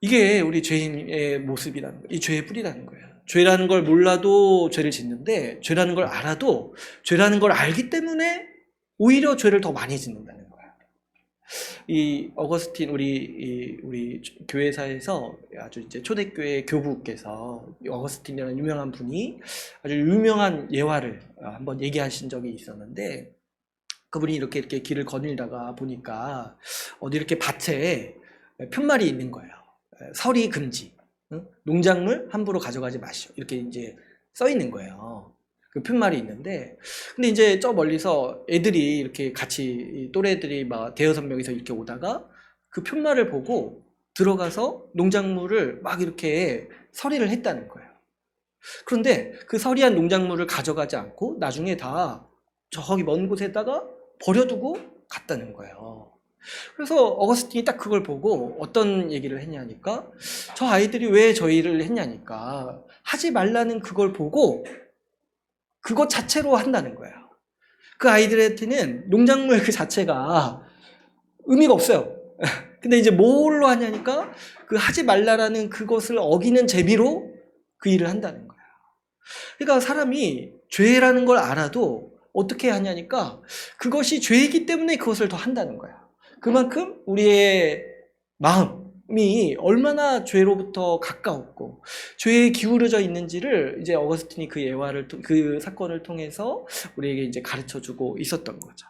Speaker 1: 이게 우리 죄인의 모습이라는 거예요. 이 죄의 뿌리라는 거예요. 죄라는 걸 몰라도 죄를 짓는데, 죄라는 걸 알아도 죄라는 걸 알기 때문에 오히려 죄를 더 많이 짓는다는 거예요. 이 어거스틴, 우리 교회사에서 아주 이제 초대교회 교부께서 어거스틴이라는 유명한 분이 아주 유명한 예화를 한번 얘기하신 적이 있었는데, 그분이 이렇게 길을 거닐다가 보니까 어디 이렇게 밭에 편말이 있는 거예요. 서리 금지, 농작물 함부로 가져가지 마시오, 이렇게 이제 써 있는 거예요. 그 편말이 있는데, 근데 이제 저 멀리서 애들이 이렇게 같이 또래들이 막 대여섯 명이서 이렇게 오다가 그 편말을 보고 들어가서 농작물을 막 이렇게 서리를 했다는 거예요. 그런데 그 서리한 농작물을 가져가지 않고 나중에 다 저기 먼 곳에다가 버려두고 갔다는 거예요. 그래서 어거스틴이 딱 그걸 보고 어떤 얘기를 했냐니까, 저 아이들이 왜 저 일을 했냐니까, 하지 말라는 그걸 보고 그것 자체로 한다는 거예요. 그 아이들한테는 농작물 그 자체가 의미가 없어요. 근데 이제 뭘로 하냐니까, 그 하지 말라라는 그것을 어기는 재미로 그 일을 한다는 거예요. 그러니까 사람이 죄라는 걸 알아도 어떻게 하냐니까, 그것이 죄이기 때문에 그것을 더 한다는 거예요. 그만큼 우리의 마음이 얼마나 죄로부터 가까웠고 죄에 기울어져 있는지를 이제 어거스틴이 그 예화를, 그 사건을 통해서 우리에게 이제 가르쳐 주고 있었던 거죠.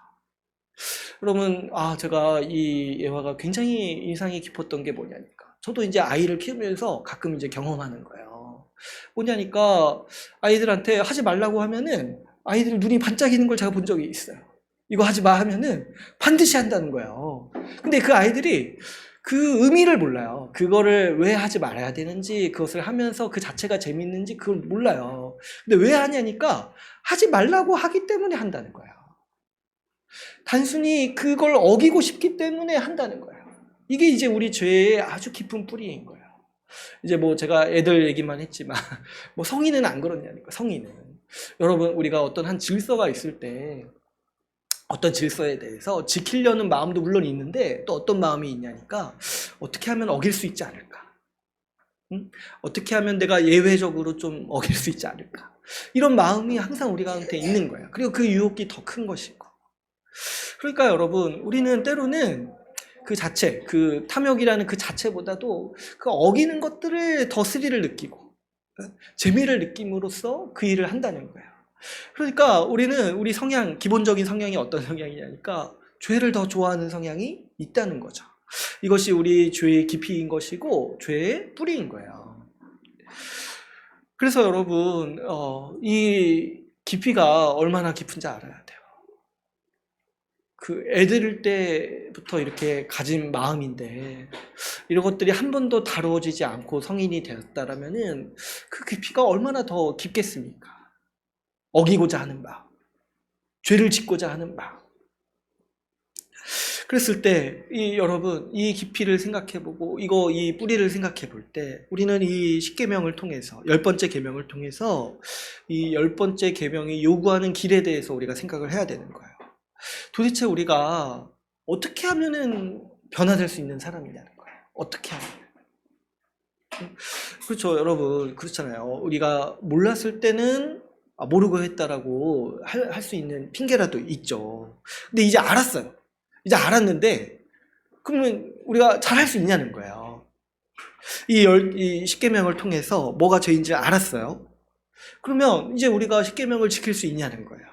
Speaker 1: 여러분, 제가 이 예화가 굉장히 인상이 깊었던 게 뭐냐니까, 저도 이제 아이를 키우면서 가끔 이제 경험하는 거예요. 뭐냐니까, 아이들한테 하지 말라고 하면은 아이들 눈이 반짝이는 걸 제가 본 적이 있어요. 이거 하지 마 하면은 반드시 한다는 거예요. 근데 그 아이들이 그 의미를 몰라요. 그거를 왜 하지 말아야 되는지, 그것을 하면서 그 자체가 재밌는지 그걸 몰라요. 근데 왜 하냐니까, 하지 말라고 하기 때문에 한다는 거예요. 단순히 그걸 어기고 싶기 때문에 한다는 거예요. 이게 이제 우리 죄의 아주 깊은 뿌리인 거예요. 이제 뭐 제가 애들 얘기만 했지만 뭐 성인은 안 그러냐니까. 성인은, 여러분, 우리가 어떤 한 질서가 있을 때 어떤 질서에 대해서 지키려는 마음도 물론 있는데, 또 어떤 마음이 있냐니까, 어떻게 하면 어길 수 있지 않을까? 어떻게 하면 내가 예외적으로 좀 어길 수 있지 않을까? 이런 마음이 항상 우리 가운데 있는 거예요. 그리고 그 유혹이 더 큰 것이고. 그러니까 여러분, 우리는 때로는 그 자체, 그 탐욕이라는 그 자체보다도 그 어기는 것들을 더 스릴을 느끼고 재미를 느낌으로써 그 일을 한다는 거예요. 그러니까 우리는 우리 성향, 기본적인 성향이 어떤 성향이냐니까, 죄를 더 좋아하는 성향이 있다는 거죠. 이것이 우리 죄의 깊이인 것이고 죄의 뿌리인 거예요. 그래서 여러분, 이 깊이가 얼마나 깊은지 알아야 돼요. 그 애들 때부터 이렇게 가진 마음인데, 이런 것들이 한 번도 다루어지지 않고 성인이 되었다라면은 그 깊이가 얼마나 더 깊겠습니까? 어기고자 하는 마음, 죄를 짓고자 하는 마음. 그랬을 때 여러분, 이 깊이를 생각해보고 이 뿌리를 생각해볼 때, 우리는 이 10계명을 통해서, 10번째 계명을 통해서 이 10번째 계명이 요구하는 길에 대해서 우리가 생각을 해야 되는 거예요. 도대체 우리가 어떻게 하면은 변화될 수 있는 사람이냐는 거예요. 어떻게 하냐. 그렇죠, 여러분. 그렇잖아요. 우리가 몰랐을 때는 모르고 했다라고 할 수 있는 핑계라도 있죠. 근데 이제 알았어요. 이제 알았는데, 그러면 우리가 잘할 수 있냐는 거예요. 이 십계명을 통해서 뭐가 죄인지 알았어요. 그러면 이제 우리가 십계명을 지킬 수 있냐는 거예요.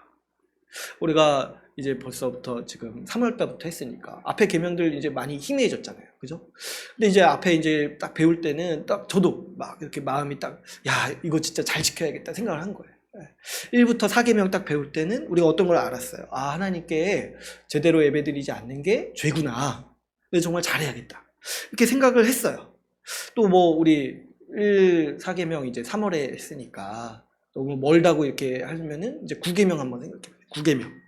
Speaker 1: 우리가 이제 벌써부터 지금 3월 달부터 했으니까 앞에 계명들 이제 많이 희미해졌잖아요. 그죠? 근데 이제 앞에 이제 딱 배울 때는 딱 저도 막 이렇게 마음이 딱, 야, 이거 진짜 잘 지켜야겠다 생각을 한 거예요. 1부터 4계명 딱 배울 때는 우리가 어떤 걸 알았어요. 아, 하나님께 제대로 예배드리지 않는 게 죄구나. 그래서 정말 잘해야겠다. 이렇게 생각을 했어요. 또 뭐 우리 4계명 이제 3월에 했으니까 너무 멀다고 이렇게 하면은 이제 9계명 한번 생각해봐요. 9계명.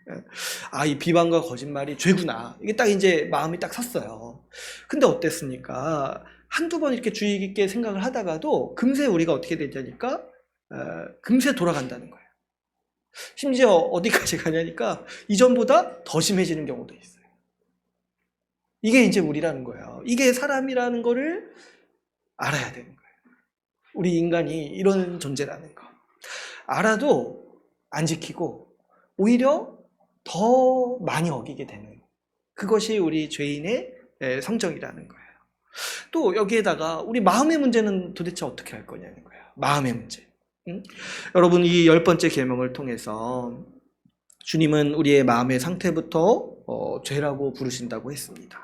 Speaker 1: 아, 이 비방과 거짓말이 죄구나. 이게 딱 이제 마음이 딱 섰어요. 근데 어땠습니까? 한두 번 이렇게 주의 깊게 생각을 하다가도 금세 우리가 어떻게 되냐니까 금세 돌아간다는 거예요. 심지어 어디까지 가냐니까 이전보다 더 심해지는 경우도 있어요. 이게 이제 우리라는 거예요. 이게 사람이라는 거를 알아야 되는 거예요. 우리 인간이 이런 존재라는 거. 알아도 안 지키고 오히려 더 많이 어기게 되는, 그것이 우리 죄인의 성정이라는 거예요. 또 여기에다가 우리 마음의 문제는 도대체 어떻게 할 거냐는 거예요. 마음의 문제. 응? 여러분, 이 10번째 계명을 통해서 주님은 우리의 마음의 상태부터 죄라고 부르신다고 했습니다.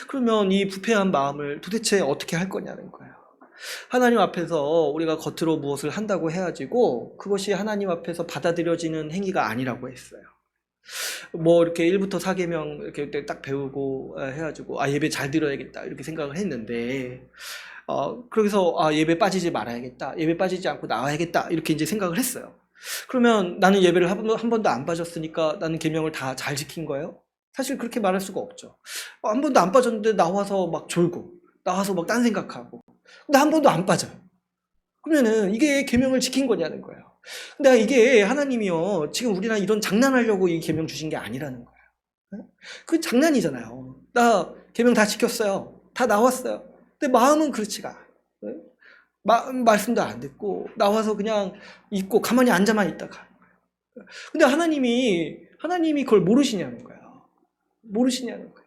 Speaker 1: 그러면 이 부패한 마음을 도대체 어떻게 할 거냐는 거예요. 하나님 앞에서 우리가 겉으로 무엇을 한다고 해야지고 그것이 하나님 앞에서 받아들여지는 행위가 아니라고 했어요. 뭐 이렇게 1부터 4계명 이렇게 딱 배우고 해가지고 예배 잘 드려야겠다 이렇게 생각을 했는데 그래서 예배 빠지지 말아야겠다, 예배 빠지지 않고 나와야겠다 이렇게 이제 생각을 했어요. 그러면 나는 예배를 한 번도 안 빠졌으니까 나는 계명을 다 잘 지킨 거예요? 사실 그렇게 말할 수가 없죠. 한 번도 안 빠졌는데 나와서 막 졸고 나와서 막 딴 생각하고, 근데 한 번도 안 빠져요. 그러면은 이게 계명을 지킨 거냐는 거예요. 근데 이게 하나님이요, 지금 우리랑 이런 장난하려고 이 계명 주신 게 아니라는 거예요. 그 장난이잖아요. 나 계명 다 지켰어요. 다 나왔어요. 근데 마음은 그렇지가 않아요. 말씀도 안 듣고 나와서 그냥 있고 가만히 앉아만 있다가. 근데 하나님이 그걸 모르시냐는 거예요. 모르시냐는 거예요.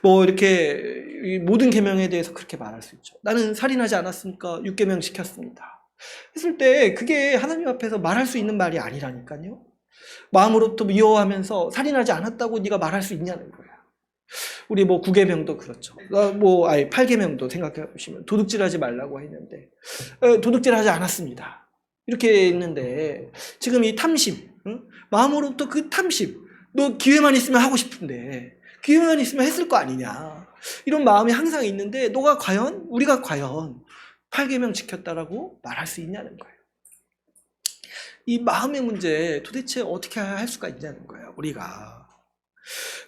Speaker 1: 뭐 이렇게 모든 계명에 대해서 그렇게 말할 수 있죠. 나는 살인하지 않았으니까 6계명 지켰습니다. 했을 때 그게 하나님 앞에서 말할 수 있는 말이 아니라니까요. 마음으로부터 미워하면서 살인하지 않았다고 네가 말할 수 있냐는 거예요. 우리 뭐 9계명도 그렇죠. 8계명도 생각해 보시면 도둑질하지 말라고 했는데 도둑질하지 않았습니다. 이렇게 했는데 지금 이 탐심, 마음으로부터 그 탐심, 너 기회만 있으면 하고 싶은데 기회만 있으면 했을 거 아니냐, 이런 마음이 항상 있는데 우리가 과연 8계명 지켰다라고 말할 수 있냐는 거예요. 이 마음의 문제 도대체 어떻게 할 수가 있냐는 거예요, 우리가.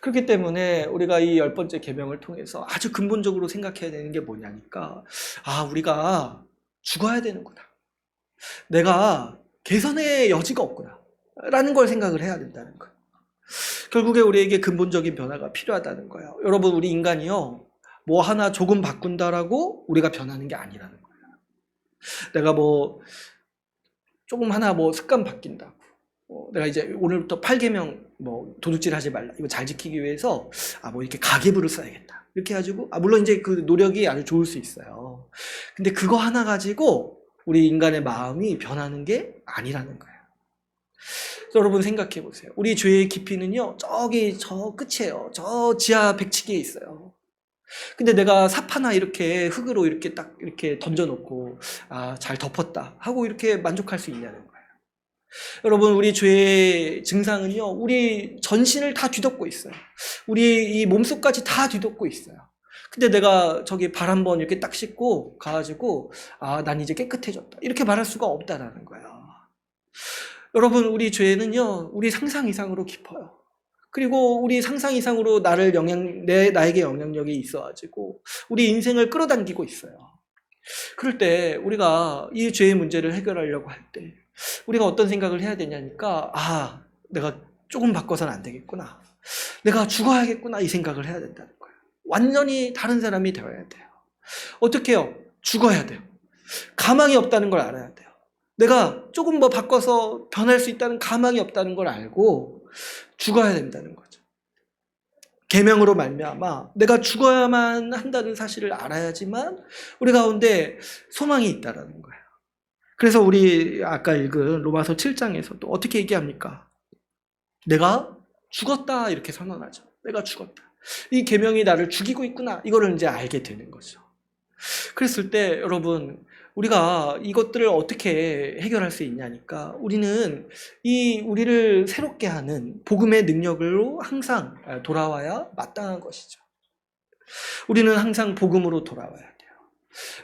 Speaker 1: 그렇기 때문에 우리가 이 10번째 계명을 통해서 아주 근본적으로 생각해야 되는 게 뭐냐니까, 우리가 죽어야 되는구나, 내가 개선의 여지가 없구나 라는 걸 생각을 해야 된다는 거예요. 결국에 우리에게 근본적인 변화가 필요하다는 거예요. 여러분, 우리 인간이요, 뭐 하나 조금 바꾼다라고 우리가 변하는 게 아니라는 거예요. 내가 뭐 조금 하나 뭐 습관 바뀐다고, 내가 이제 오늘부터 8계명 뭐 도둑질 하지 말라, 이거 잘 지키기 위해서 뭐 이렇게 가계부를 써야겠다 이렇게 해가지고, 물론 이제 그 노력이 아주 좋을 수 있어요. 근데 그거 하나 가지고 우리 인간의 마음이 변하는 게 아니라는 거예요. 여러분 생각해 보세요. 우리 죄의 깊이는요, 저기 저 끝이에요. 저 지하 100층에 있어요. 근데 내가 삽 하나 이렇게 흙으로 이렇게 딱 이렇게 던져놓고 잘 덮었다 하고 이렇게 만족할 수 있냐는 거예요. 여러분, 우리 죄의 증상은요, 우리 전신을 다 뒤덮고 있어요. 우리 이 몸속까지 다 뒤덮고 있어요. 근데 내가 저기 발 한번 이렇게 딱 씻고 가가지고 난 이제 깨끗해졌다 이렇게 말할 수가 없다라는 거예요. 여러분, 우리 죄는요, 우리 상상 이상으로 깊어요. 그리고 우리 상상 이상으로 나에게 영향력이 있어가지고 우리 인생을 끌어당기고 있어요. 그럴 때 우리가 이 죄의 문제를 해결하려고 할 때 우리가 어떤 생각을 해야 되냐니까, 내가 조금 바꿔서는 안 되겠구나, 내가 죽어야겠구나, 이 생각을 해야 된다는 거예요. 완전히 다른 사람이 되어야 돼요. 어떻게 해요? 죽어야 돼요. 가망이 없다는 걸 알아야 돼요. 내가 조금 뭐 바꿔서 변할 수 있다는 가망이 없다는 걸 알고 죽어야 된다는 거죠. 계명으로 말미암아 내가 죽어야만 한다는 사실을 알아야지만 우리 가운데 소망이 있다라는 거예요. 그래서 우리 아까 읽은 로마서 7장에서도 어떻게 얘기합니까? 내가 죽었다 이렇게 선언하죠. 내가 죽었다. 이 계명이 나를 죽이고 있구나. 이거를 이제 알게 되는 거죠. 그랬을 때 여러분 우리가 이것들을 어떻게 해결할 수 있냐니까 우리는 우리를 새롭게 하는 복음의 능력으로 항상 돌아와야 마땅한 것이죠. 우리는 항상 복음으로 돌아와야 돼요.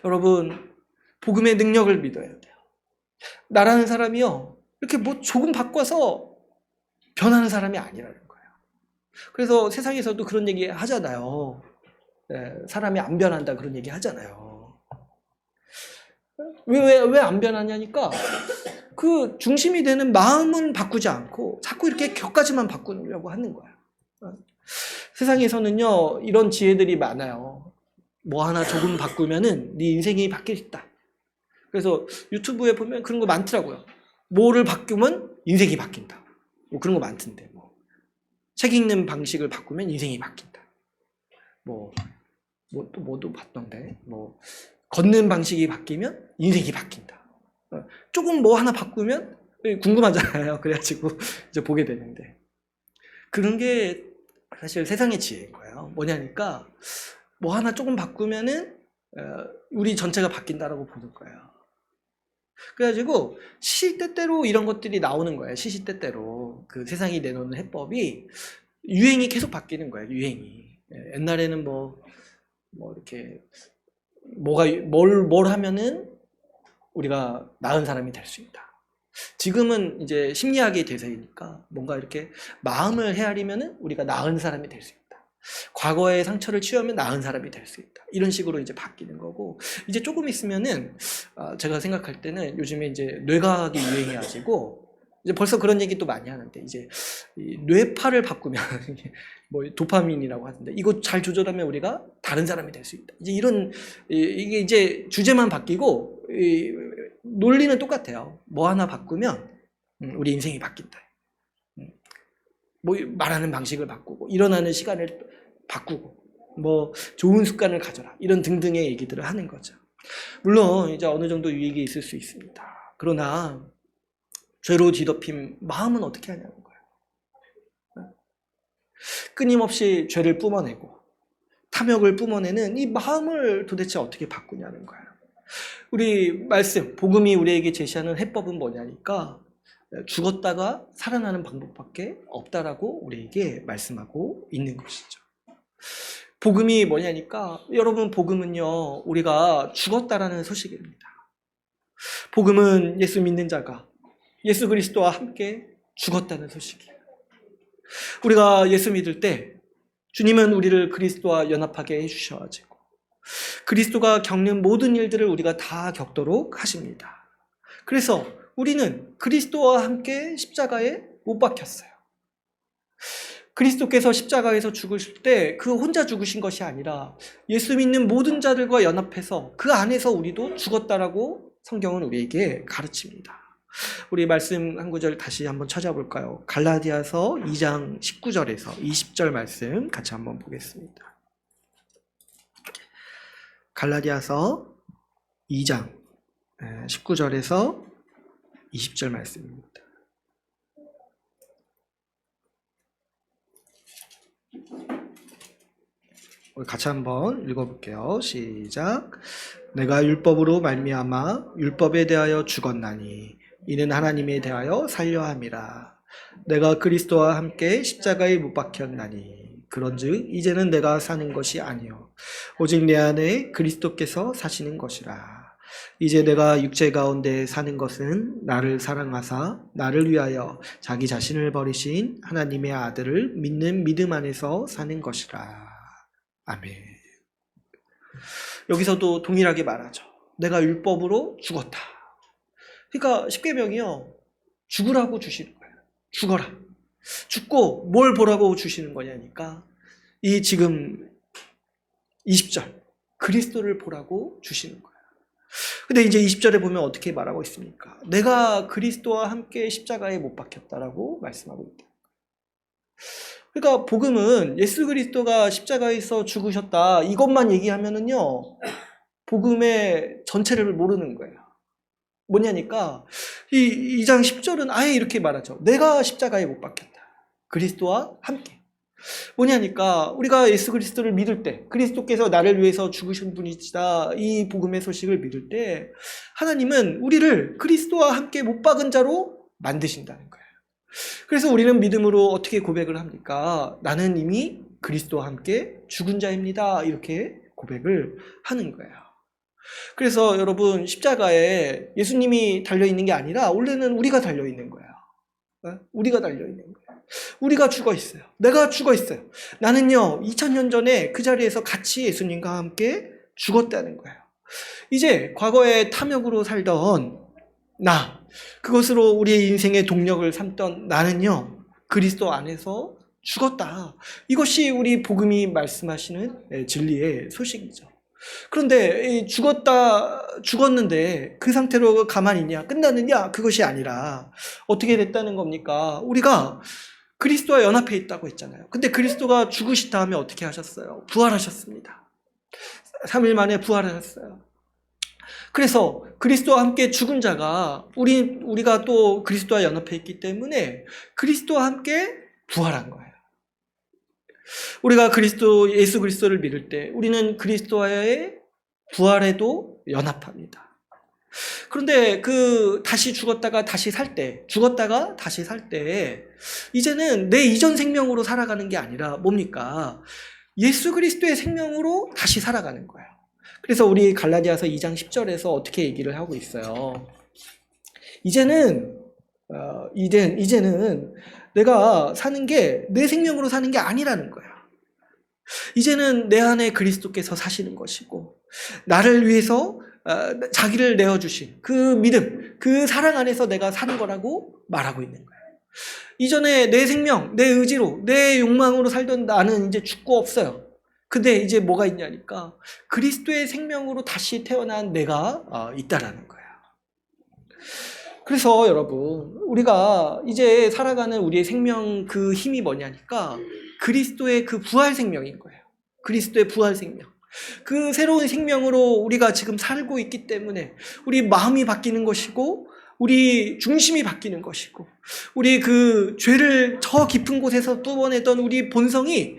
Speaker 1: 여러분 복음의 능력을 믿어야 돼요. 나라는 사람이요 이렇게 뭐 조금 바꿔서 변하는 사람이 아니라는 거예요. 그래서 세상에서도 그런 얘기 하잖아요. 사람이 안 변한다 그런 얘기 하잖아요. 왜 안 변하냐니까 그 중심이 되는 마음은 바꾸지 않고 자꾸 이렇게 격가지만 바꾸려고 하는 거야. 세상에서는요 이런 지혜들이 많아요. 뭐 하나 조금 바꾸면은 네 인생이 바뀌겠다. 그래서 유튜브에 보면 그런 거 많더라고요. 뭐를 바꾸면 인생이 바뀐다. 뭐 그런 거 많던데 뭐 책 읽는 방식을 바꾸면 인생이 바뀐다. 또 뭐도 봤던데 뭐 걷는 방식이 바뀌면 인생이 바뀐다. 조금 뭐 하나 바꾸면 궁금하잖아요. 그래가지고 이제 보게 되는데 그런 게 사실 세상의 지혜인 거예요. 뭐냐니까 뭐 하나 조금 바꾸면은 우리 전체가 바뀐다라고 보는 거예요. 그래가지고 시시때때로 이런 것들이 나오는 거예요. 시시때때로 그 세상이 내놓는 해법이 유행이 계속 바뀌는 거예요. 유행이 옛날에는 뭐 이렇게 뭘 하면은 우리가 나은 사람이 될 수 있다. 지금은 이제 심리학의 대세이니까 뭔가 이렇게 마음을 헤아리면은 우리가 나은 사람이 될 수 있다. 과거의 상처를 치유하면 나은 사람이 될 수 있다. 이런 식으로 이제 바뀌는 거고 이제 조금 있으면은 제가 생각할 때는 요즘에 이제 뇌과학이 유행해가지고 이제 벌써 그런 얘기 또 많이 하는데 이제 이 뇌파를 바꾸면 뭐 도파민이라고 하는데 이거 잘 조절하면 우리가 다른 사람이 될 수 있다. 이제 이게 이제 주제만 바뀌고 논리는 똑같아요. 뭐 하나 바꾸면 우리 인생이 바뀐다. 뭐 말하는 방식을 바꾸고 일어나는 시간을 바꾸고 뭐 좋은 습관을 가져라 이런 등등의 얘기들을 하는 거죠. 물론 이제 어느 정도 유익이 있을 수 있습니다. 그러나 죄로 뒤덮인 마음은 어떻게 하냐는 거예요. 끊임없이 죄를 뿜어내고 탐욕을 뿜어내는 이 마음을 도대체 어떻게 바꾸냐는 거예요. 우리 말씀 복음이 우리에게 제시하는 해법은 뭐냐니까 죽었다가 살아나는 방법밖에 없다라고 우리에게 말씀하고 있는 것이죠. 복음이 뭐냐니까 여러분 복음은요 우리가 죽었다라는 소식입니다. 복음은 예수 믿는 자가 예수 그리스도와 함께 죽었다는 소식이에요. 우리가 예수 믿을 때 주님은 우리를 그리스도와 연합하게 해주셔가지고 그리스도가 겪는 모든 일들을 우리가 다 겪도록 하십니다. 그래서 우리는 그리스도와 함께 십자가에 못 박혔어요. 그리스도께서 십자가에서 죽으실 때 그 혼자 죽으신 것이 아니라 예수 믿는 모든 자들과 연합해서 그 안에서 우리도 죽었다라고 성경은 우리에게 가르칩니다. 우리 말씀 한 구절 다시 한번 찾아볼까요? 갈라디아서 2장 19절에서 20절 말씀 같이 한번 보겠습니다. 갈라디아서 2장 19절에서 20절 말씀입니다. 우리 같이 한번 읽어볼게요. 시작. 내가 율법으로 말미암아 율법에 대하여 죽었나니 이는 하나님에 대하여 살려 함이라. 내가 그리스도와 함께 십자가에 못 박혔나니 그런즉 이제는 내가 사는 것이 아니요 오직 내 안에 그리스도께서 사시는 것이라. 이제 내가 육체 가운데 사는 것은 나를 사랑하사 나를 위하여 자기 자신을 버리신 하나님의 아들을 믿는 믿음 안에서 사는 것이라. 아멘. 여기서도 동일하게 말하죠. 내가 율법으로 죽었다. 그러니까 십계명이요 죽으라고 주시는 거예요. 죽어라. 죽고 뭘 보라고 주시는 거냐니까 이 지금 20절. 그리스도를 보라고 주시는 거예요. 근데 이제 20절에 보면 어떻게 말하고 있습니까? 내가 그리스도와 함께 십자가에 못 박혔다라고 말씀하고 있다. 그러니까 복음은 예수 그리스도가 십자가에서 죽으셨다 이것만 얘기하면은요 복음의 전체를 모르는 거예요. 뭐냐니까 이 2장 10절은 아예 이렇게 말하죠. 내가 십자가에 못 박혔다. 그리스도와 함께. 뭐냐니까 우리가 예수 그리스도를 믿을 때 그리스도께서 나를 위해서 죽으신 분이시다 이 복음의 소식을 믿을 때 하나님은 우리를 그리스도와 함께 못 박은 자로 만드신다는 거예요. 그래서 우리는 믿음으로 어떻게 고백을 합니까? 나는 이미 그리스도와 함께 죽은 자입니다. 이렇게 고백을 하는 거예요. 그래서 여러분 십자가에 예수님이 달려있는 게 아니라 원래는 우리가 달려있는 거예요. 우리가 달려있는 거예요. 우리가 죽어 있어요. 내가 죽어 있어요. 나는요 2000년 전에 그 자리에서 같이 예수님과 함께 죽었다는 거예요. 이제 과거에 탐욕으로 살던 나, 그것으로 우리의 인생의 동력을 삼던 나는요 그리스도 안에서 죽었다. 이것이 우리 복음이 말씀하시는 진리의 소식이죠. 그런데 죽었는데 그 상태로 가만히 있냐, 끝났느냐, 그것이 아니라 어떻게 됐다는 겁니까? 우리가 그리스도와 연합해 있다고 했잖아요. 근데 그리스도가 죽으신 다음에 어떻게 하셨어요? 부활하셨습니다. 3일 만에 부활하셨어요. 그래서 그리스도와 함께 죽은 자가 우리가 또 그리스도와 연합해 있기 때문에 그리스도와 함께 부활한 거예요. 우리가 예수 그리스도를 믿을 때 우리는 그리스도와의 부활에도 연합합니다. 그런데 다시 죽었다가 다시 살 때, 이제는 내 이전 생명으로 살아가는 게 아니라 뭡니까? 예수 그리스도의 생명으로 다시 살아가는 거예요. 그래서 우리 갈라디아서 2장 10절에서 어떻게 얘기를 하고 있어요? 이제는 내가 사는 게 내 생명으로 사는 게 아니라는 거예요. 이제는 내 안에 그리스도께서 사시는 것이고 나를 위해서 자기를 내어주신 그 믿음, 그 사랑 안에서 내가 사는 거라고 말하고 있는 거예요. 이전에 내 생명, 내 의지로, 내 욕망으로 살던 나는 이제 죽고 없어요. 근데 이제 뭐가 있냐니까 그리스도의 생명으로 다시 태어난 내가 있다라는 거예요. 그래서 여러분 우리가 이제 살아가는 우리의 생명 그 힘이 뭐냐니까 그리스도의 그 부활 생명인 거예요. 그리스도의 부활 생명. 그 새로운 생명으로 우리가 지금 살고 있기 때문에 우리 마음이 바뀌는 것이고 우리 중심이 바뀌는 것이고 우리 그 죄를 저 깊은 곳에서 뿜어내던 우리 본성이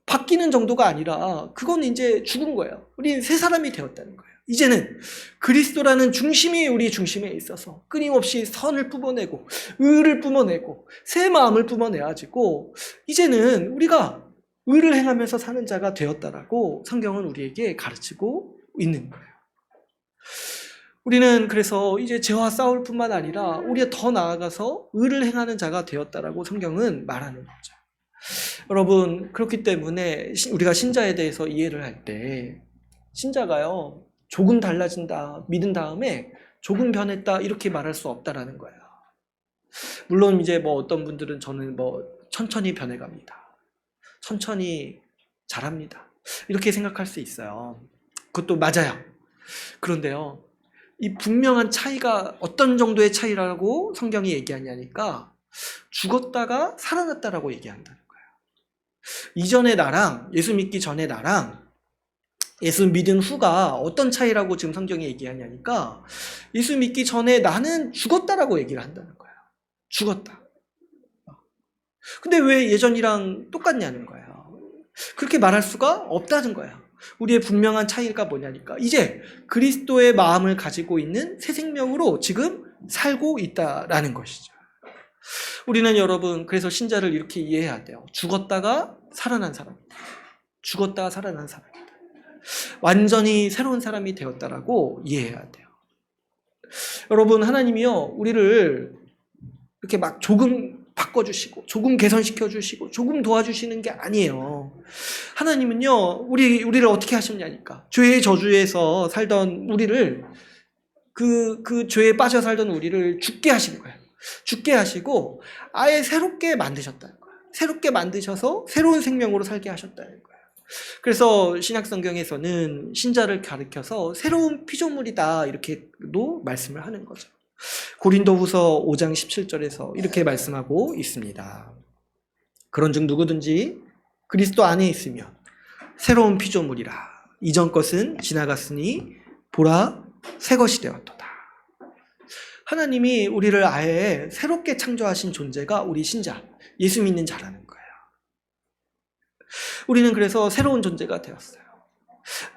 Speaker 1: 바뀌는 정도가 아니라 그건 이제 죽은 거예요. 우리 새 사람이 되었다는 거예요. 이제는 그리스도라는 중심이 우리 중심에 있어서 끊임없이 선을 뿜어내고 의를 뿜어내고 새 마음을 뿜어내가지고 이제는 우리가 의를 행하면서 사는 자가 되었다라고 성경은 우리에게 가르치고 있는 거예요. 우리는 그래서 이제 죄와 싸울 뿐만 아니라 우리가 더 나아가서 의를 행하는 자가 되었다라고 성경은 말하는 거죠. 여러분 그렇기 때문에 우리가 신자에 대해서 이해를 할 때 신자가요 조금 달라진다 믿은 다음에 조금 변했다 이렇게 말할 수 없다라는 거예요. 물론 이제 어떤 분들은 저는 천천히 변해갑니다. 천천히 잘합니다. 이렇게 생각할 수 있어요. 그것도 맞아요. 그런데요, 이 분명한 차이가 어떤 정도의 차이라고 성경이 얘기하냐니까 죽었다가 살아났다라고 얘기한다는 거예요. 이전의 나랑 예수 믿기 전의 나랑 예수 믿은 후가 어떤 차이라고 지금 성경이 얘기하냐니까 예수 믿기 전에 나는 죽었다라고 얘기를 한다는 거예요. 죽었다. 근데 왜 예전이랑 똑같냐는 거예요. 그렇게 말할 수가 없다는 거예요. 우리의 분명한 차이가 뭐냐니까 이제 그리스도의 마음을 가지고 있는 새 생명으로 지금 살고 있다라는 것이죠. 우리는 여러분 그래서 신자를 이렇게 이해해야 돼요. 죽었다가 살아난 사람입니다. 죽었다가 살아난 사람입니다. 완전히 새로운 사람이 되었다라고 이해해야 돼요. 여러분 하나님이요 우리를 이렇게 막 조금 바꿔주시고 조금 개선시켜주시고 조금 도와주시는 게 아니에요. 하나님은요 우리를 어떻게 하셨냐니까 죄의 저주에서 살던 우리를 그 죄에 빠져 살던 우리를 죽게 하신 거예요. 죽게 하시고 아예 새롭게 만드셨다는 거예요. 새롭게 만드셔서 새로운 생명으로 살게 하셨다는 거예요. 그래서 신약 성경에서는 신자를 가리켜서 새로운 피조물이다 이렇게도 말씀을 하는 거죠. 고린도후서 5장 17절에서 이렇게 말씀하고 있습니다. 그런즉 누구든지 그리스도 안에 있으면 새로운 피조물이라. 이전 것은 지나갔으니 보라 새 것이 되었도다. 하나님이 우리를 아예 새롭게 창조하신 존재가 우리 신자, 예수 믿는 자라는 거예요. 우리는 그래서 새로운 존재가 되었어요.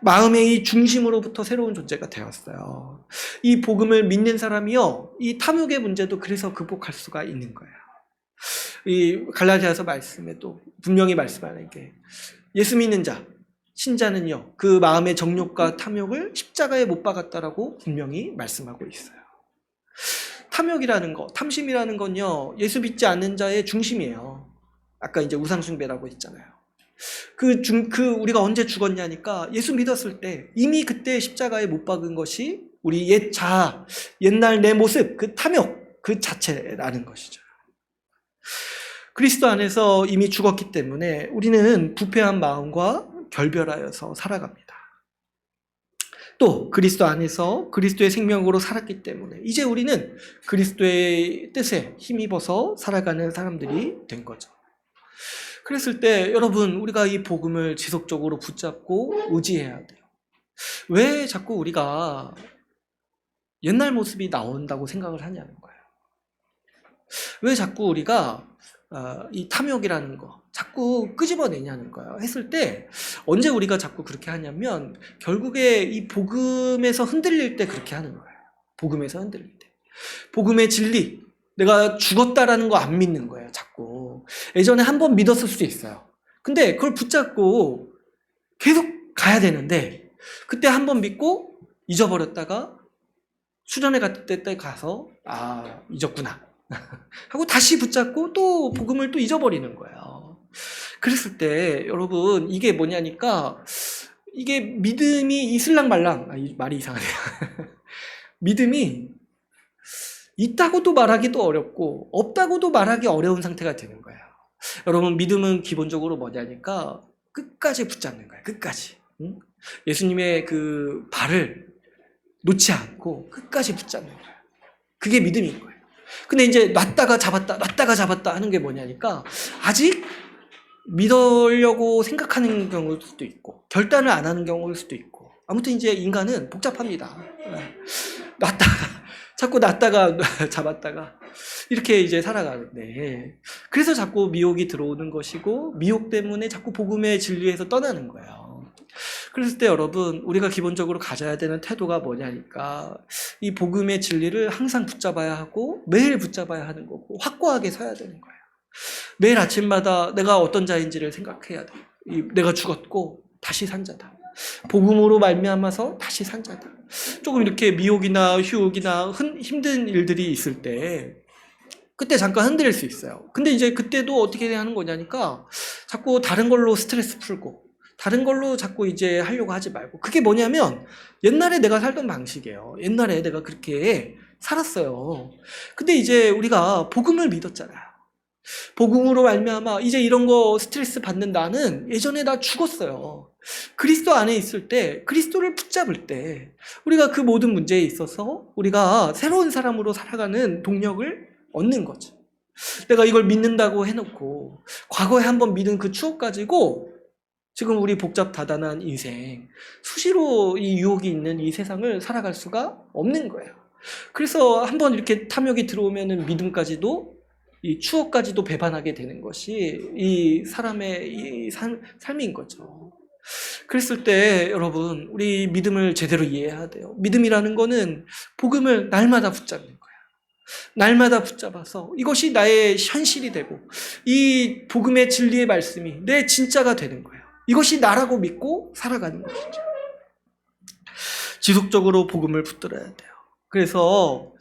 Speaker 1: 마음의 이 중심으로부터 새로운 존재가 되었어요. 이 복음을 믿는 사람이요, 이 탐욕의 문제도 그래서 극복할 수가 있는 거예요. 이 갈라디아서 말씀에도 분명히 말씀하는 게 예수 믿는 자, 신자는요, 그 마음의 정욕과 탐욕을 십자가에 못 박았다라고 분명히 말씀하고 있어요. 탐욕이라는 거, 탐심이라는 건요, 예수 믿지 않는 자의 중심이에요. 아까 이제 우상숭배라고 했잖아요. 우리가 언제 죽었냐니까 예수 믿었을 때 이미 그때 십자가에 못 박은 것이 우리 옛 자아, 옛날 내 모습, 그 탐욕, 그 자체라는 것이죠. 그리스도 안에서 이미 죽었기 때문에 우리는 부패한 마음과 결별하여서 살아갑니다. 또 그리스도 안에서 그리스도의 생명으로 살았기 때문에 이제 우리는 그리스도의 뜻에 힘입어서 살아가는 사람들이 된 거죠. 그랬을 때 여러분, 우리가 이 복음을 지속적으로 붙잡고 의지해야 돼요. 왜 자꾸 우리가 옛날 모습이 나온다고 생각을 하냐는 거예요. 왜 자꾸 우리가 이 탐욕이라는 거 자꾸 끄집어내냐는 거예요. 했을 때 언제 우리가 자꾸 그렇게 하냐면 결국에 이 복음에서 흔들릴 때 그렇게 하는 거예요. 복음에서 흔들릴 때. 복음의 진리, 내가 죽었다라는 거 안 믿는 거예요. 자꾸. 예전에 한 번 믿었을 수도 있어요. 근데 그걸 붙잡고 계속 가야 되는데 그때 한 번 믿고 잊어버렸다가 수련회 갔을 때 가서 잊었구나 하고 다시 붙잡고 또 복음을 또 잊어버리는 거예요. 그랬을 때 여러분, 이게 뭐냐니까 이게 믿음이 이슬랑 말랑, 말이 이상하네요. 믿음이 있다고도 말하기도 어렵고 없다고도 말하기 어려운 상태가 되는 거예요. 여러분, 믿음은 기본적으로 뭐냐니까 끝까지 붙잡는 거예요. 끝까지. 응? 예수님의 그 발을 놓지 않고 끝까지 붙잡는 거예요. 그게 믿음인 거예요. 근데 이제 놨다가 잡았다 하는 게 뭐냐니까 아직 믿으려고 생각하는 경우일 수도 있고 결단을 안 하는 경우일 수도 있고, 아무튼 이제 인간은 복잡합니다. 자꾸 놨다가 잡았다가 이렇게 이제 살아가는데, 그래서 자꾸 미혹이 들어오는 것이고 미혹 때문에 자꾸 복음의 진리에서 떠나는 거예요. 그랬을 때 여러분, 우리가 기본적으로 가져야 되는 태도가 뭐냐니까 이 복음의 진리를 항상 붙잡아야 하고 매일 붙잡아야 하는 거고 확고하게 서야 되는 거예요. 매일 아침마다 내가 어떤 자인지를 생각해야 돼요. 내가 죽었고 다시 산 자다. 복음으로 말미암아서 다시 산 자다. 조금 이렇게 미혹이나 휴혹이나 힘든 일들이 있을 때 그때 잠깐 흔들릴 수 있어요. 근데 이제 그때도 어떻게 하는 거냐니까 자꾸 다른 걸로 스트레스 풀고 다른 걸로 자꾸 이제 하려고 하지 말고, 그게 뭐냐면 옛날에 내가 살던 방식이에요. 옛날에 내가 그렇게 살았어요. 근데 이제 우리가 복음을 믿었잖아요. 복음으로 말미암아 이제 이런 거 스트레스 받는 나는 예전에 나 죽었어요. 그리스도 안에 있을 때, 그리스도를 붙잡을 때 우리가 그 모든 문제에 있어서 우리가 새로운 사람으로 살아가는 동력을 얻는 거죠. 내가 이걸 믿는다고 해놓고 과거에 한번 믿은 그 추억 가지고 지금 우리 복잡 다단한 인생, 수시로 이 유혹이 있는 이 세상을 살아갈 수가 없는 거예요. 그래서 한번 이렇게 탐욕이 들어오면은 믿음까지도, 이 추억까지도 배반하게 되는 것이 이 사람의 이 삶인 거죠. 그랬을 때 여러분, 우리 믿음을 제대로 이해해야 돼요. 믿음이라는 거는 복음을 날마다 붙잡는 거예요. 날마다 붙잡아서 이것이 나의 현실이 되고 이 복음의 진리의 말씀이 내 진짜가 되는 거예요. 이것이 나라고 믿고 살아가는 것이죠. 지속적으로 복음을 붙들어야 돼요. 그래서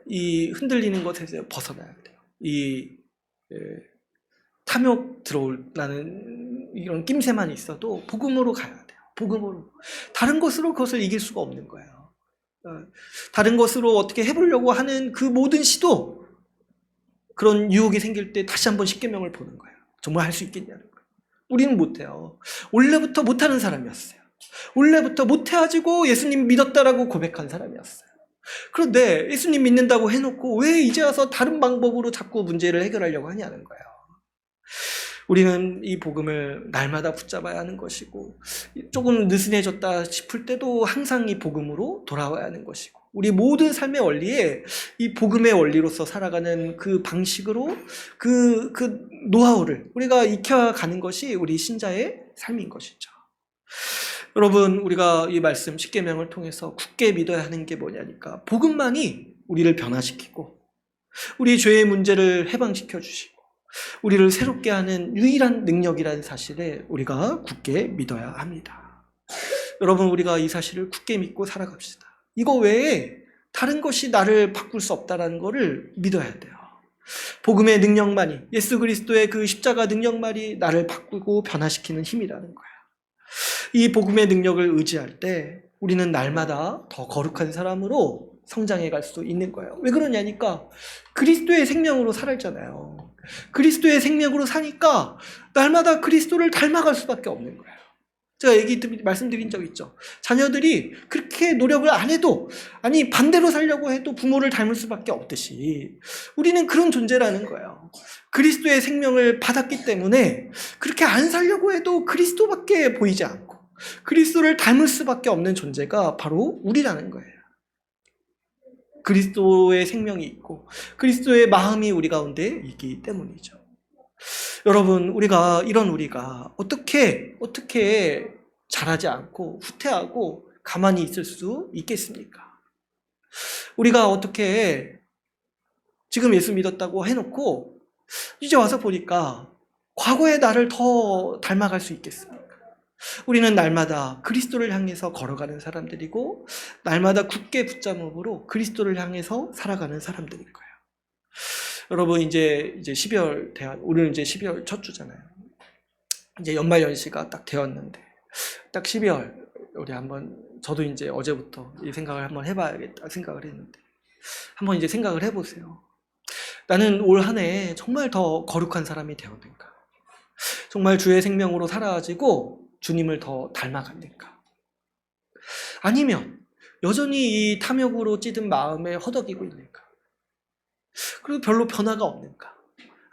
Speaker 1: 이 흔들리는 것에서 벗어나야 돼요. 이 탐욕 들어오는 이런 낌새만 있어도 복음으로 가야 돼요. 복음으로. 다른 것으로 그것을 이길 수가 없는 거예요. 다른 것으로 어떻게 해보려고 하는 그 모든 시도, 그런 유혹이 생길 때 다시 한번 십계명을 보는 거예요. 정말 할 수 있겠냐는 거예요. 우리는 못해요. 원래부터 못하는 사람이었어요. 원래부터 못해가지고 예수님 믿었다라고 고백한 사람이었어요. 그런데 예수님 믿는다고 해놓고 왜 이제 와서 다른 방법으로 자꾸 문제를 해결하려고 하냐는 거예요. 우리는 이 복음을 날마다 붙잡아야 하는 것이고, 조금 느슨해졌다 싶을 때도 항상 이 복음으로 돌아와야 하는 것이고, 우리 모든 삶의 원리에 이 복음의 원리로서 살아가는 그 방식으로 그 노하우를 우리가 익혀가는 것이 우리 신자의 삶인 것이죠. 여러분, 우리가 이 말씀 십계명을 통해서 굳게 믿어야 하는 게 뭐냐니까, 복음만이 우리를 변화시키고 우리 죄의 문제를 해방시켜 주시고 우리를 새롭게 하는 유일한 능력이라는 사실에 우리가 굳게 믿어야 합니다. 여러분, 우리가 이 사실을 굳게 믿고 살아갑시다. 이거 외에 다른 것이 나를 바꿀 수 없다는 것을 믿어야 돼요. 복음의 능력만이, 예수 그리스도의 그 십자가 능력만이 나를 바꾸고 변화시키는 힘이라는 거예요. 이 복음의 능력을 의지할 때 우리는 날마다 더 거룩한 사람으로 성장해 갈 수 있는 거예요. 왜 그러냐니까, 그리스도의 생명으로 살았잖아요. 그리스도의 생명으로 사니까 날마다 그리스도를 닮아갈 수밖에 없는 거예요. 제가 말씀드린 적 있죠. 자녀들이 그렇게 노력을 안 해도, 아니 반대로 살려고 해도 부모를 닮을 수밖에 없듯이 우리는 그런 존재라는 거예요. 그리스도의 생명을 받았기 때문에 그렇게 안 살려고 해도 그리스도밖에 보이지 않고 그리스도를 닮을 수밖에 없는 존재가 바로 우리라는 거예요. 그리스도의 생명이 있고 그리스도의 마음이 우리 가운데 있기 때문이죠. 여러분, 우리가 어떻게 잘하지 않고 후퇴하고 가만히 있을 수 있겠습니까? 우리가 어떻게 지금 예수 믿었다고 해놓고 이제 와서 보니까 과거의 나를 더 닮아갈 수 있겠습니까? 우리는 날마다 그리스도를 향해서 걸어가는 사람들이고 날마다 굳게 붙잡음으로 그리스도를 향해서 살아가는 사람들인 거예요. 여러분, 이제 12월 오늘 이제 12월 첫 주잖아요. 이제 연말 연시가 딱 되었는데, 딱 12월 우리 저도 이제 어제부터 이 생각을 한번 해봐야겠다 생각을 했는데, 한번 이제 생각을 해보세요. 나는 올 한 해 정말 더 거룩한 사람이 되었는가? 정말 주의 생명으로 살아가지고 주님을 더 닮아갔는가? 아니면 여전히 이 탐욕으로 찌든 마음에 허덕이고 있는가? 그리고 별로 변화가 없는가?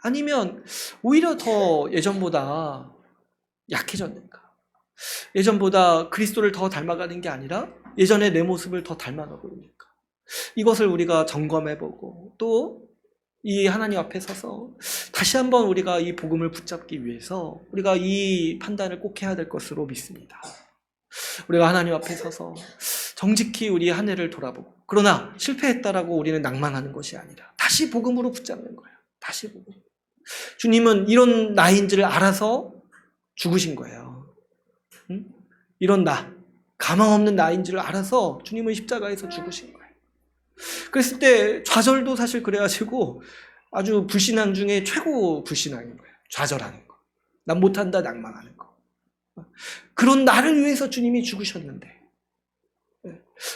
Speaker 1: 아니면 오히려 더 예전보다 약해졌는가? 예전보다 그리스도를 더 닮아가는 게 아니라 예전의 내 모습을 더 닮아가고 있는가? 이것을 우리가 점검해보고 또 이 하나님 앞에 서서 다시 한번 우리가 이 복음을 붙잡기 위해서 우리가 이 판단을 꼭 해야 될 것으로 믿습니다. 우리가 하나님 앞에 서서 정직히 우리 한 해를 돌아보고, 그러나 실패했다라고 우리는 낭만하는 것이 아니라 다시 복음으로 붙잡는 거예요. 다시 복음. 주님은 이런 나인지를 알아서 죽으신 거예요. 응? 이런 가망 없는 나인 줄 알아서 주님은 십자가에서 죽으신 거예요. 그랬을 때 좌절도 사실 그래가지고 아주 불신앙 중에 최고 불신앙인 거예요. 좌절하는 거. 난 못한다 낭망하는 거. 그런 나를 위해서 주님이 죽으셨는데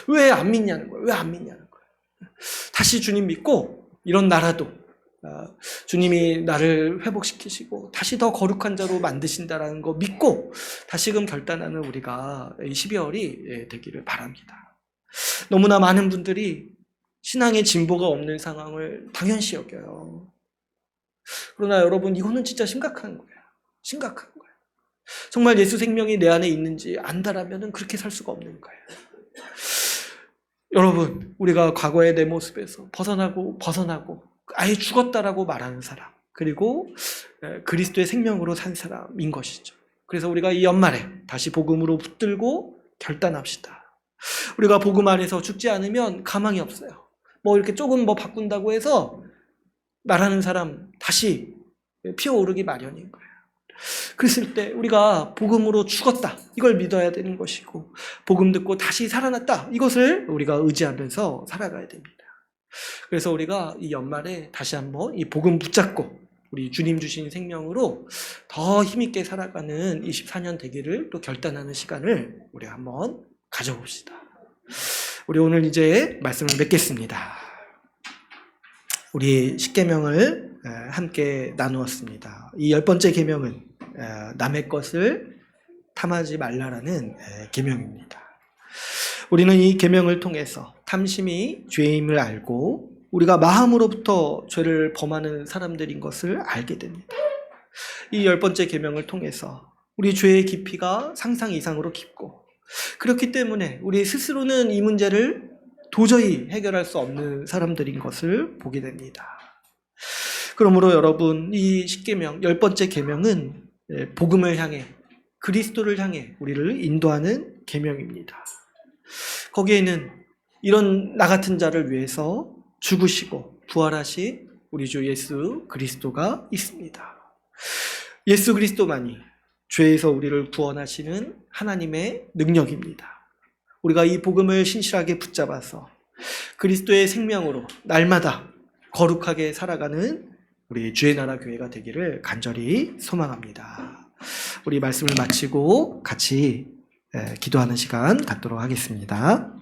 Speaker 1: 왜 안 믿냐는 거예요. 왜 안 믿냐는 거예요. 다시 주님 믿고 이런 나라도 주님이 나를 회복시키시고 다시 더 거룩한 자로 만드신다라는 거 믿고 다시금 결단하는 우리가 이 12월이 되기를 바랍니다. 너무나 많은 분들이 신앙의 진보가 없는 상황을 당연시 여겨요. 그러나 여러분, 이거는 진짜 심각한 거예요. 심각한 거예요. 정말 예수 생명이 내 안에 있는지 안다라면 그렇게 살 수가 없는 거예요. 여러분, 우리가 과거의 내 모습에서 벗어나고 아예 죽었다라고 말하는 사람, 그리고 그리스도의 생명으로 산 사람인 것이죠. 그래서 우리가 이 연말에 다시 복음으로 붙들고 결단합시다. 우리가 복음 안에서 죽지 않으면 가망이 없어요. 이렇게 조금 바꾼다고 해서 말하는 사람 다시 피어오르기 마련인 거예요. 그랬을 때 우리가 복음으로 죽었다, 이걸 믿어야 되는 것이고, 복음 듣고 다시 살아났다, 이것을 우리가 의지하면서 살아가야 됩니다. 그래서 우리가 이 연말에 다시 한번 이 복음 붙잡고 우리 주님 주신 생명으로 더 힘있게 살아가는 24년 되기를 또 결단하는 시간을 우리 한번 가져봅시다. 우리 오늘 이제 말씀을 맺겠습니다. 우리 10계명을 함께 나누었습니다. 이 10번째 계명은 남의 것을 탐하지 말라라는 계명입니다. 우리는 이 계명을 통해서 탐심이 죄임을 알고 우리가 마음으로부터 죄를 범하는 사람들인 것을 알게 됩니다. 이 10번째 계명을 통해서 우리 죄의 깊이가 상상 이상으로 깊고, 그렇기 때문에 우리 스스로는 이 문제를 도저히 해결할 수 없는 사람들인 것을 보게 됩니다. 그러므로 여러분, 이 10계명, 10번째 계명은 복음을 향해, 그리스도를 향해 우리를 인도하는 계명입니다. 거기에는 이런 나 같은 자를 위해서 죽으시고 부활하신 우리 주 예수 그리스도가 있습니다. 예수 그리스도만이 죄에서 우리를 구원하시는 하나님의 능력입니다. 우리가 이 복음을 신실하게 붙잡아서 그리스도의 생명으로 날마다 거룩하게 살아가는 우리 주의 나라 교회가 되기를 간절히 소망합니다. 우리 말씀을 마치고 같이 기도하는 시간 갖도록 하겠습니다.